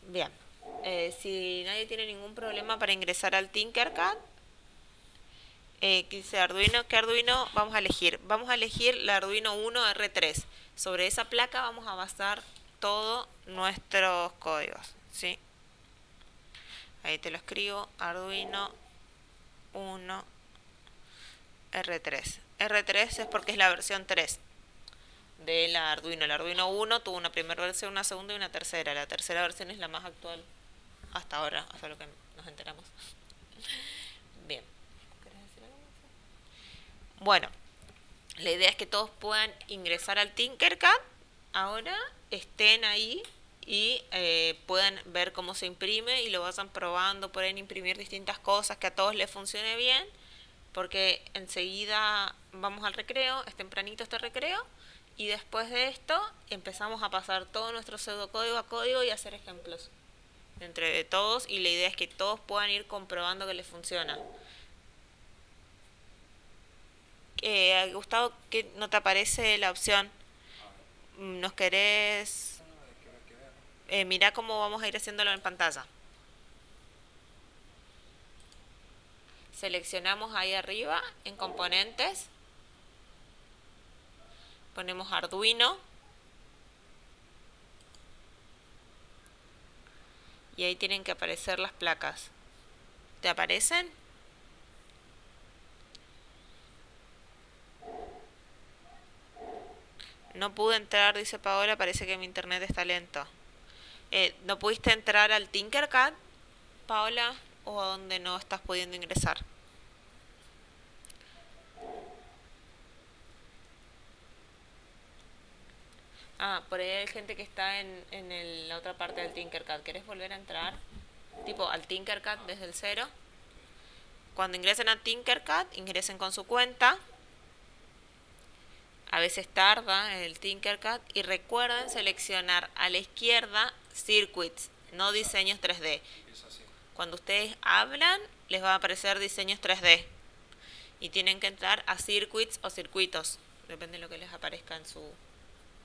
A: Bien. Si nadie tiene ningún problema para ingresar al Tinkercad, que dice Arduino, ¿qué Arduino vamos a elegir? Vamos a elegir la Arduino 1 R3. Sobre esa placa vamos a basar todos nuestros códigos, ¿sí? Ahí te lo escribo, Arduino 1 R3. R3 es porque es la versión 3 de la Arduino. El Arduino 1 tuvo una primera versión, una segunda y una tercera. La tercera versión es la más actual hasta ahora, hasta lo que nos enteramos. Bien. ¿Querés decir algo más? Bueno, la idea es que todos puedan ingresar al Tinkercad ahora, estén ahí y puedan ver cómo se imprime y lo vayan probando, pueden imprimir distintas cosas que a todos les funcione bien, porque enseguida vamos al recreo, es tempranito este recreo, y después de esto empezamos a pasar todo nuestro pseudocódigo a código y hacer ejemplos entre todos, y la idea es que todos puedan ir comprobando que les funciona. Gustavo, ¿qué no te aparece la opción? ¿Nos querés? Mirá cómo vamos a ir haciéndolo en pantalla. Seleccionamos ahí arriba en componentes, ponemos Arduino y ahí tienen que aparecer las placas. ¿Te aparecen? No pude entrar, dice Paola, parece que mi internet está lento. ¿No pudiste entrar al Tinkercad, Paola, o a donde no estás pudiendo ingresar? Ah, por ahí hay gente que está en la otra parte del Tinkercad. ¿Querés volver a entrar? Tipo al Tinkercad desde el cero. Cuando ingresen a Tinkercad, ingresen con su cuenta. A veces tarda el Tinkercad. Y recuerden seleccionar a la izquierda Circuits, no diseños 3D. Cuando ustedes hablan, les va a aparecer diseños 3D. Y tienen que entrar a Circuits o circuitos. Depende de lo que les aparezca en su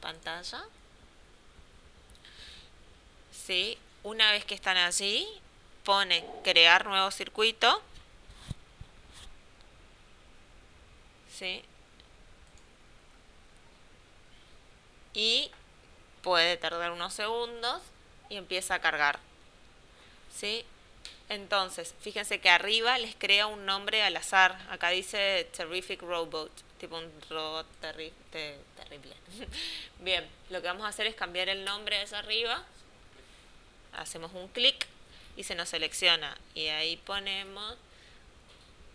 A: pantalla. ¿Sí? Una vez que están allí, ponen crear nuevo circuito. ¿Sí? Y puede tardar unos segundos y empieza a cargar. ¿Sí? Entonces, fíjense que arriba les crea un nombre al azar. Acá dice Terrific Robot, tipo un robot terrible. Bien, lo que vamos a hacer es cambiar el nombre hacia arriba. Hacemos un clic y se nos selecciona. Y ahí ponemos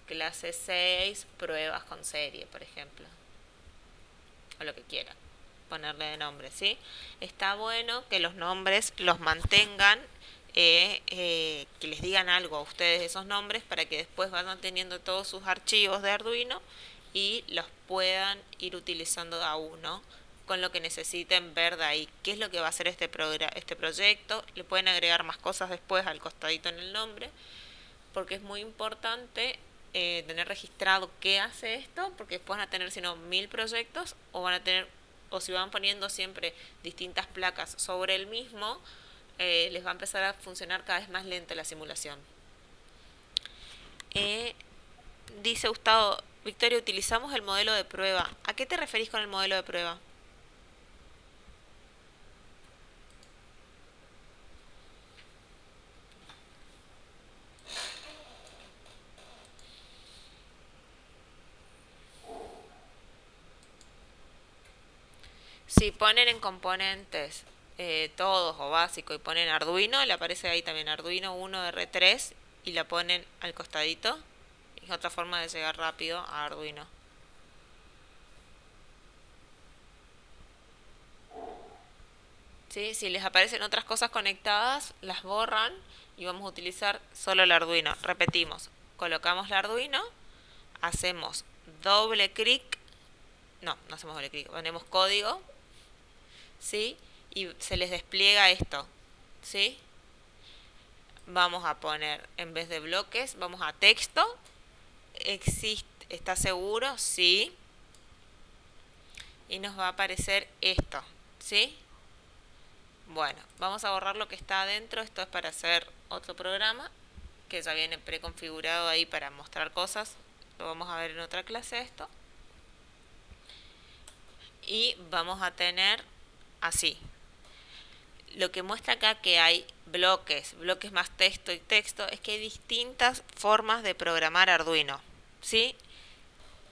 A: clase 6, pruebas con serie, por ejemplo. O lo que quieran ponerle de nombre, ¿sí? Está bueno que los nombres los mantengan, que les digan algo a ustedes de esos nombres para que después vayan teniendo todos sus archivos de Arduino y los puedan ir utilizando a uno con lo que necesiten ver de ahí. ¿Qué es lo que va a hacer este proyecto? Le pueden agregar más cosas después al costadito en el nombre, porque es muy importante tener registrado qué hace esto, porque después van a tener, si no, 1000 proyectos, o van a tener, o si van poniendo siempre distintas placas sobre el mismo, les va a empezar a funcionar cada vez más lenta la simulación. Dice Gustavo, Victoria, utilizamos el modelo de prueba. ¿A qué te referís con el modelo de prueba? Si ponen en componentes todos o básico y ponen Arduino, le aparece ahí también Arduino 1 R3 y la ponen al costadito. Es otra forma de llegar rápido a Arduino. ¿Sí? Si les aparecen otras cosas conectadas, las borran y vamos a utilizar solo el Arduino. Repetimos, colocamos el Arduino, hacemos doble clic, no hacemos doble clic, ponemos código, ¿sí? Y se les despliega esto, ¿sí? Vamos a poner, en vez de bloques, vamos a texto. ¿Está seguro? Sí. Y nos va a aparecer esto, ¿sí? Bueno, vamos a borrar lo que está adentro. Esto es para hacer otro programa que ya viene preconfigurado ahí para mostrar cosas. Lo vamos a ver en otra clase esto. Y vamos a tener así. Lo que muestra acá que hay bloques más texto y texto, es que hay distintas formas de programar Arduino, ¿sí?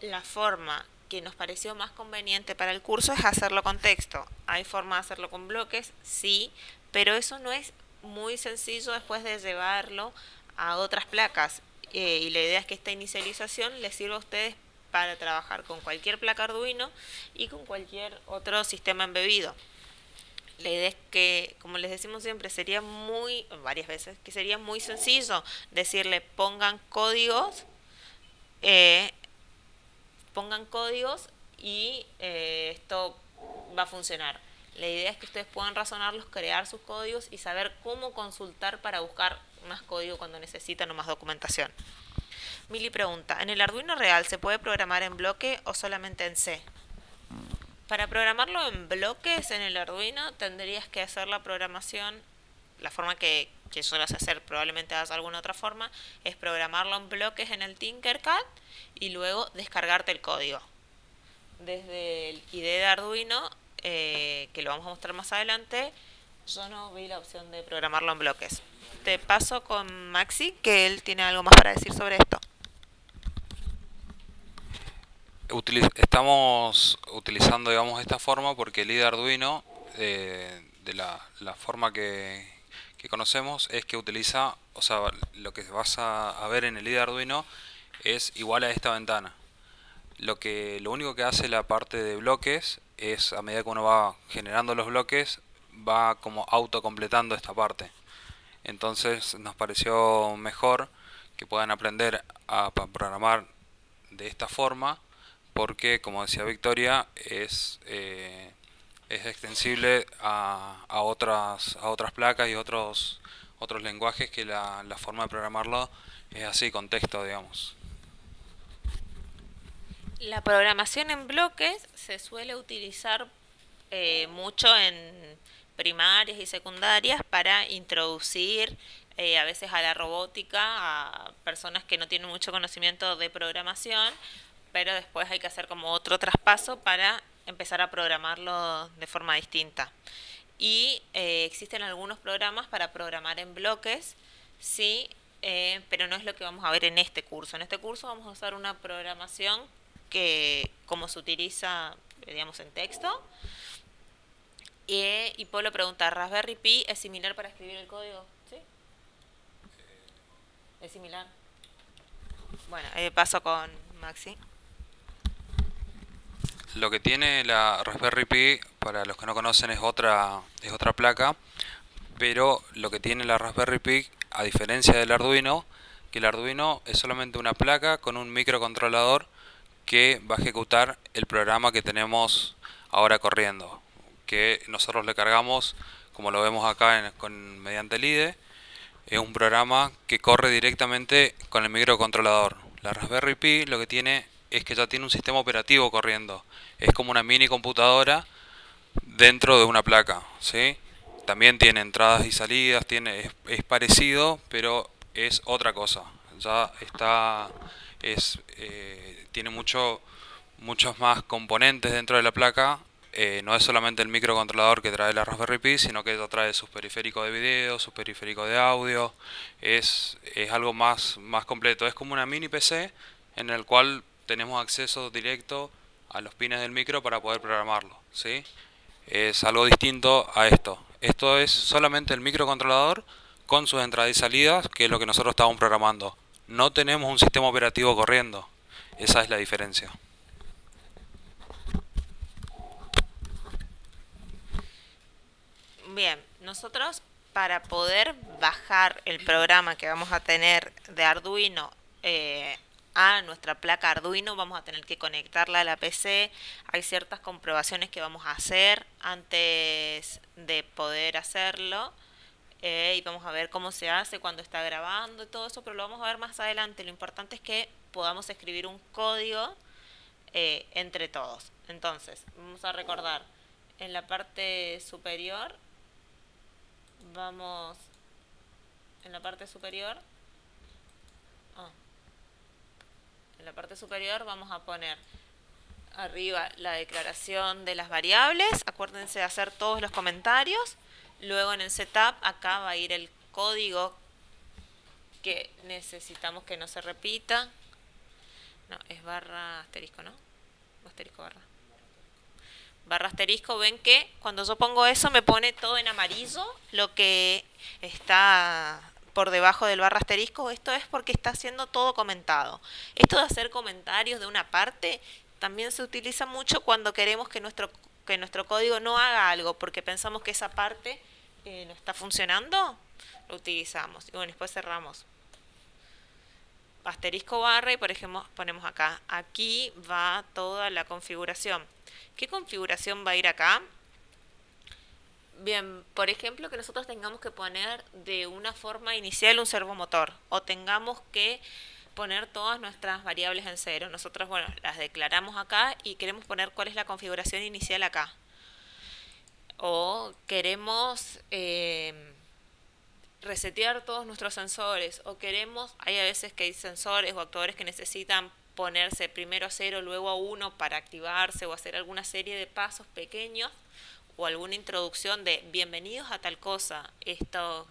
A: La forma que nos pareció más conveniente para el curso es hacerlo con texto. Hay forma de hacerlo con bloques, sí, pero eso no es muy sencillo después de llevarlo a otras placas. Y la idea es que esta inicialización les sirva a ustedes para trabajar con cualquier placa Arduino y con cualquier otro sistema embebido. La idea es que, como les decimos siempre, sería varias veces, que sería muy sencillo decirle eh, pongan códigos y esto va a funcionar. La idea es que ustedes puedan razonarlos, crear sus códigos y saber cómo consultar para buscar más código cuando necesitan o más documentación. Mili pregunta, ¿en el Arduino real se puede programar en bloque o solamente en C? Para programarlo en bloques en el Arduino tendrías que hacer la programación, la forma que sueles hacer, probablemente hagas alguna otra forma, es programarlo en bloques en el Tinkercad y luego descargarte el código. Desde el IDE de Arduino, que lo vamos a mostrar más adelante, yo no vi la opción de programarlo en bloques. Te paso con Maxi, que él tiene algo más para decir sobre esto.
B: Estamos utilizando, digamos, esta forma porque el IDE Arduino, de la forma que conocemos, es que utiliza, o sea, lo que vas a ver en el IDE Arduino es igual a esta ventana. Lo único que hace la parte de bloques es, a medida que uno va generando los bloques, va como autocompletando esta parte. Entonces nos pareció mejor que puedan aprender a programar de esta forma, porque como decía Victoria, es extensible a otras placas y otros lenguajes que la forma de programarlo es así, con texto, digamos.
A: La programación en bloques se suele utilizar mucho en primarias y secundarias para introducir a veces a la robótica a personas que no tienen mucho conocimiento de programación, pero después hay que hacer como otro traspaso para empezar a programarlo de forma distinta. Y existen algunos programas para programar en bloques, sí, pero no es lo que vamos a ver en este curso. En este curso vamos a usar una programación que como se utiliza, digamos, en texto. Y Pablo pregunta, ¿Raspberry Pi es similar para escribir el código? ¿Sí? ¿Es similar? Bueno, paso con Maxi.
B: Lo que tiene la Raspberry Pi, para los que no conocen, es otra placa, pero lo que tiene la Raspberry Pi, a diferencia del Arduino, que el Arduino es solamente una placa con un microcontrolador que va a ejecutar el programa que tenemos ahora corriendo, que nosotros le cargamos, como lo vemos acá mediante el IDE, es un programa que corre directamente con el microcontrolador. La Raspberry Pi lo que tiene es que ya tiene un sistema operativo corriendo. Es como una mini computadora dentro de una placa, ¿sí? También tiene entradas y salidas, es parecido, pero es otra cosa. Ya está, tiene muchos más componentes dentro de la placa. No es solamente el microcontrolador que trae la Raspberry Pi, sino que ya trae sus periféricos de video, sus periféricos de audio. Es algo más completo. Es como una mini PC en el cual tenemos acceso directo a los pines del micro para poder programarlo, ¿sí? Es algo distinto a esto. Esto es solamente el microcontrolador con sus entradas y salidas, que es lo que nosotros estamos programando. No tenemos un sistema operativo corriendo. Esa es la diferencia.
A: Bien, nosotros para poder bajar el programa que vamos a tener de Arduino a nuestra placa Arduino, vamos a tener que conectarla a la PC. Hay ciertas comprobaciones que vamos a hacer antes de poder hacerlo. Y vamos a ver cómo se hace cuando está grabando y todo eso, pero lo vamos a ver más adelante. Lo importante es que podamos escribir un código entre todos. Entonces, vamos a recordar en la parte superior vamos en la parte superior. Ah, en la parte superior vamos a poner arriba la declaración de las variables. Acuérdense de hacer todos los comentarios. Luego en el setup acá va a ir el código que necesitamos que no se repita. No, es barra asterisco, ¿no? Asterisco barra. Barra asterisco, ven que cuando yo pongo eso me pone todo en amarillo lo que está por debajo del barra asterisco. Esto es porque está haciendo todo comentado. Esto de hacer comentarios de una parte también se utiliza mucho cuando queremos que nuestro código no haga algo porque pensamos que esa parte no está funcionando. Lo utilizamos y bueno, después cerramos asterisco barra y por ejemplo ponemos acá. Aquí va toda la configuración. ¿Qué configuración va a ir acá? Bien, por ejemplo, que nosotros tengamos que poner de una forma inicial un servomotor o tengamos que poner todas nuestras variables en cero. Nosotros, bueno, las declaramos acá y queremos poner cuál es la configuración inicial acá. O queremos resetear todos nuestros sensores o queremos, hay a veces que hay sensores o actuadores que necesitan ponerse primero a 0, luego a 1 para activarse o hacer alguna serie de pasos pequeños o alguna introducción de bienvenidos a tal cosa. Esto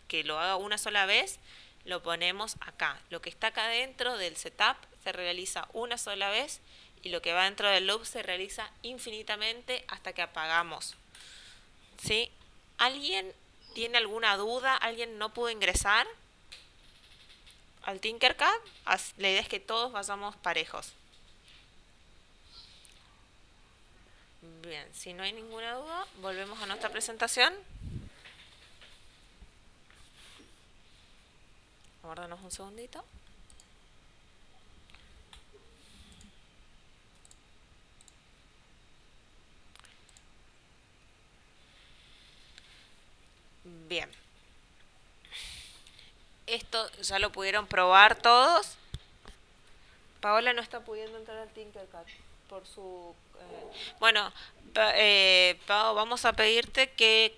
A: que lo haga una sola vez, lo ponemos acá. Lo que está acá dentro del setup se realiza una sola vez y lo que va dentro del loop se realiza infinitamente hasta que apagamos. ¿Sí? ¿Alguien tiene alguna duda? ¿Alguien no pudo ingresar al Tinkercad? La idea es que todos vayamos parejos. Bien, si no hay ninguna duda, volvemos a nuestra presentación. Aguárdanos un segundito. Bien. Esto ya lo pudieron probar todos. Paola no está pudiendo entrar al Tinkercad por su... Bueno, Pau, vamos a pedirte que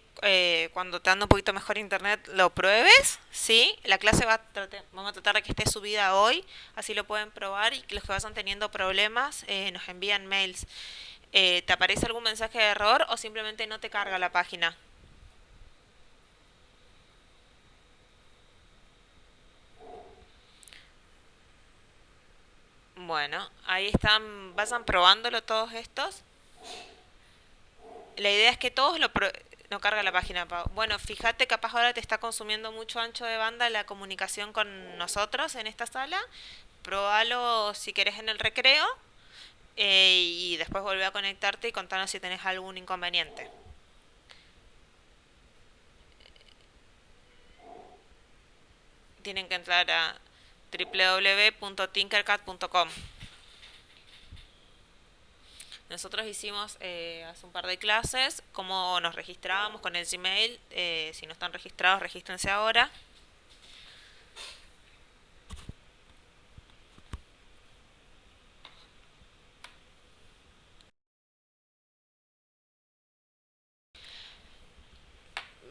A: cuando te ande un poquito mejor internet lo pruebes, ¿sí? La clase vamos a tratar de que esté subida hoy, así lo pueden probar y que los que vayan teniendo problemas nos envían mails. ¿Te aparece algún mensaje de error o simplemente no te carga la página? Bueno, ahí están, vayan probándolo todos estos. La idea es que todos no carga la página, Pau. Bueno, fíjate, capaz ahora te está consumiendo mucho ancho de banda la comunicación con nosotros en esta sala. Probalo si querés en el recreo y después volvé a conectarte y contanos si tenés algún inconveniente. Tienen que entrar a www.tinkercad.com. Nosotros hicimos hace un par de clases cómo nos registrábamos con el Gmail. Si no están registrados, regístrense ahora.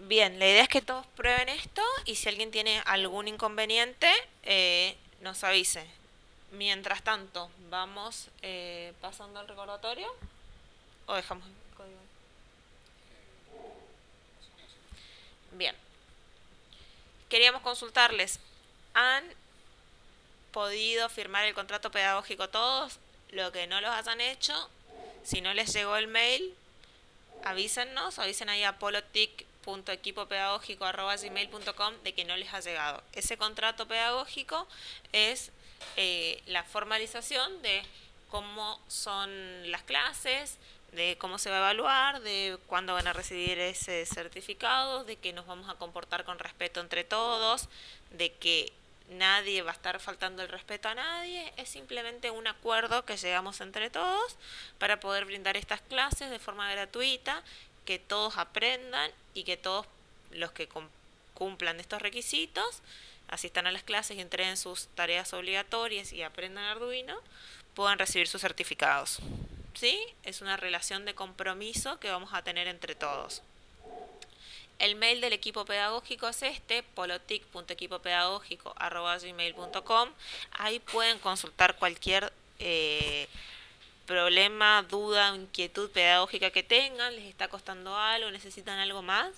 A: Bien, la idea es que todos prueben esto y si alguien tiene algún inconveniente, nos avise. Mientras tanto, vamos pasando al recordatorio o dejamos el código. Bien, queríamos consultarles, ¿han podido firmar el contrato pedagógico todos? Lo que no los hayan hecho, si no les llegó el mail, avísennos, avisen ahí a polotic.equipopedagógico@gmail.com de que no les ha llegado. Ese contrato pedagógico es la formalización de cómo son las clases, de cómo se va a evaluar, de cuándo van a recibir ese certificado, de que nos vamos a comportar con respeto entre todos, de que nadie va a estar faltando el respeto a nadie. Es simplemente un acuerdo que llegamos entre todos para poder brindar estas clases de forma gratuita, que todos aprendan y que todos los que cumplan estos requisitos, asistan a las clases y entreguen sus tareas obligatorias y aprendan Arduino, puedan recibir sus certificados. ¿Sí? Es una relación de compromiso que vamos a tener entre todos. El mail del equipo pedagógico es este, polotic.equipopedagógico@gmail.com. Ahí pueden consultar cualquier problema, duda, inquietud pedagógica que tengan, les está costando algo, necesitan algo más,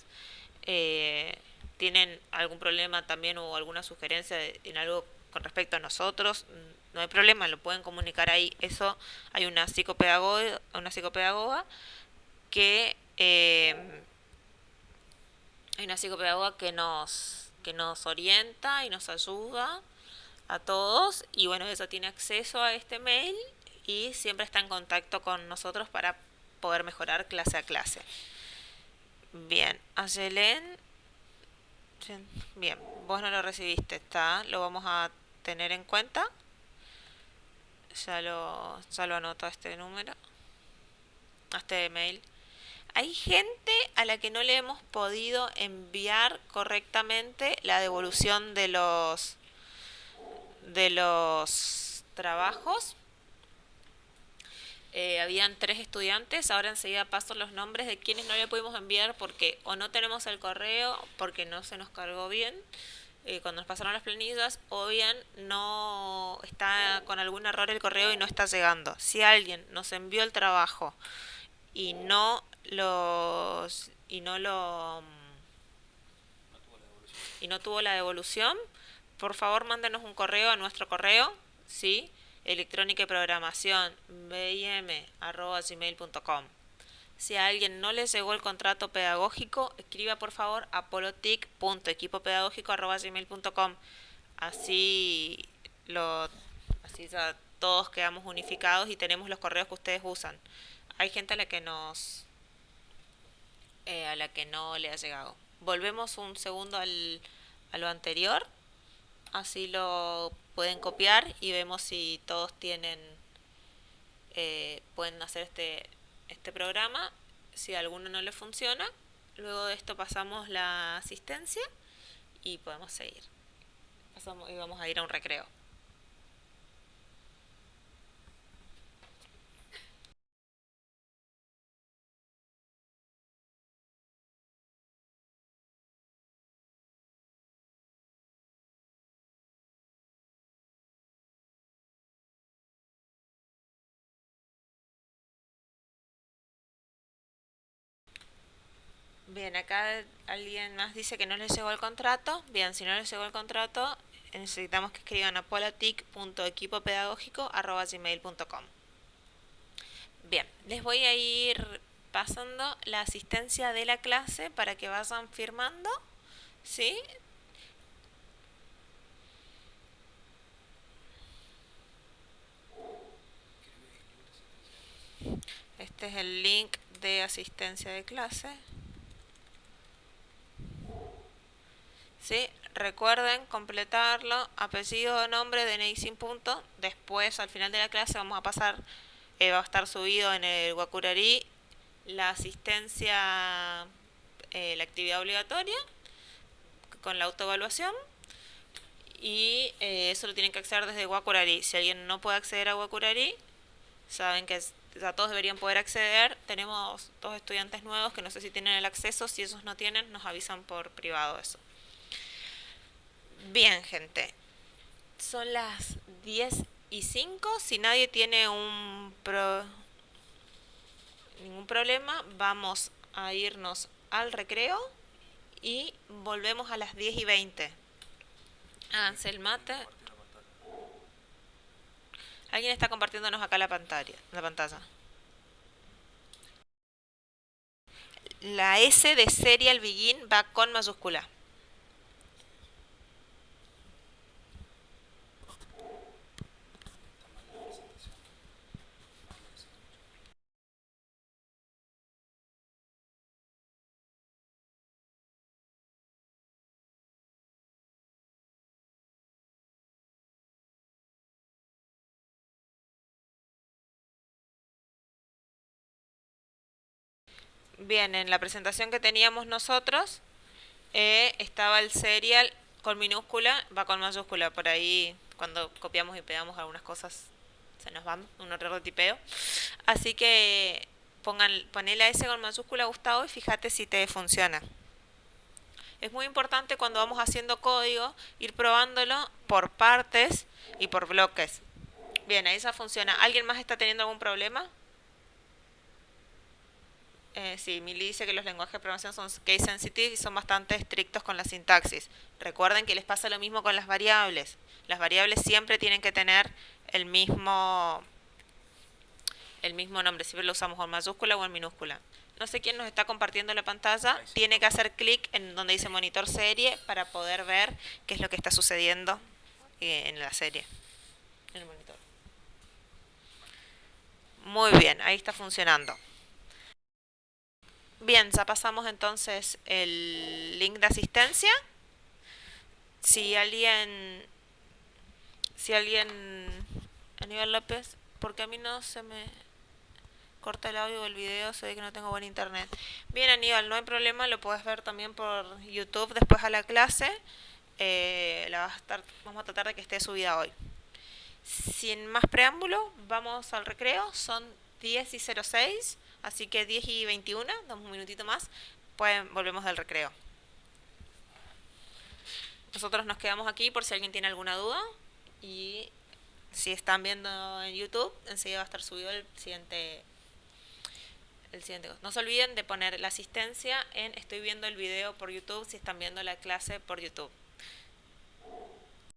A: eh, tienen algún problema también o alguna sugerencia en algo con respecto a nosotros, no hay problema, lo pueden comunicar ahí. Eso hay una psicopedagoga que hay una psicopedagoga que nos orienta y nos ayuda a todos y bueno, eso tiene acceso a este mail y siempre está en contacto con nosotros para poder mejorar clase a clase. Bien, Ayelen, bien, vos no lo recibiste, está, lo vamos a tener en cuenta. Ya lo anoto a este número, a este mail. Hay gente a la que no le hemos podido enviar correctamente la devolución de los trabajos. Habían 3 estudiantes, ahora enseguida paso los nombres de quienes no le pudimos enviar porque o no tenemos el correo, porque no se nos cargó bien cuando nos pasaron las planillas, o bien no está con algún error el correo y no está llegando. Si alguien nos envió el trabajo y no los y no lo y no tuvo la devolución, por favor mándenos un correo a nuestro correo, ¿sí? Electrónica y programación bim@gmail.com. Si a alguien no le llegó el contrato pedagógico, escriba por favor a polotic.equipopedagógico@gmail.com. Así lo así ya todos quedamos unificados y tenemos los correos que ustedes usan. Hay gente a la que no le ha llegado. Volvemos un segundo a lo anterior, así lo pueden copiar y vemos si todos pueden hacer este programa. Si a alguno no le funciona, luego de esto pasamos la asistencia y podemos seguir. Pasamos y vamos a ir a un recreo. Bien, acá alguien más dice que no les llegó el contrato. Bien, si no les llegó el contrato, necesitamos que escriban a polotic.equipopedagógico@gmail.com. Bien, les voy a ir pasando la asistencia de la clase para que vayan firmando, ¿sí? Este es el link de asistencia de clase. ¿Sí? Recuerden completarlo, apellido, nombre, DNI sin punto. Después, al final de la clase, vamos a pasar, va a estar subido en el Wacurari la asistencia, la actividad obligatoria con la autoevaluación. Y eso lo tienen que acceder desde Wacurari. Si alguien no puede acceder a Wacurari, saben que ya todos deberían poder acceder. Tenemos 2 estudiantes nuevos que no sé si tienen el acceso. Si esos no tienen, nos avisan por privado eso. Bien, gente. Son las 10:05. Si nadie tiene ningún problema, vamos a irnos al recreo y volvemos a las 10:20. Háganse el mate. Alguien está compartiéndonos acá la pantalla. La S de Serial Begin va con mayúscula. Bien, en la presentación que teníamos nosotros estaba el serial con minúscula, va con mayúscula. Por ahí cuando copiamos y pegamos algunas cosas se nos van, un error de tipeo. Así que poné la S con mayúscula, Gustavo, y fíjate si te funciona. Es muy importante cuando vamos haciendo código ir probándolo por partes y por bloques. Bien, ahí esa funciona. ¿Alguien más está teniendo algún problema? Sí, Mili dice que los lenguajes de programación son case sensitive y son bastante estrictos con la sintaxis. Recuerden que les pasa lo mismo con las variables. Las variables siempre tienen que tener el mismo, el mismo nombre, siempre lo usamos en mayúscula o en minúscula. No sé quién nos está compartiendo la pantalla, tiene que hacer clic en donde dice monitor serie para poder ver qué es lo que está sucediendo en la serie, en el monitor. Muy bien, ahí está funcionando. Bien, ya pasamos entonces el link de asistencia. Si alguien, si alguien, Aníbal López, porque a mí no se me corta el audio o el video, se ve que no tengo buen internet. Bien, Aníbal, no hay problema, lo puedes ver también por YouTube después a la clase. Vamos a tratar de que esté subida hoy. Sin más preámbulo, vamos al recreo. Son 10:06, así que 10:21, damos un minutito más. Volvemos del recreo. Nosotros nos quedamos aquí por si alguien tiene alguna duda. Y si están viendo en YouTube, enseguida va a estar subido el siguiente. No se olviden de poner la asistencia en estoy viendo el video por YouTube si están viendo la clase por YouTube.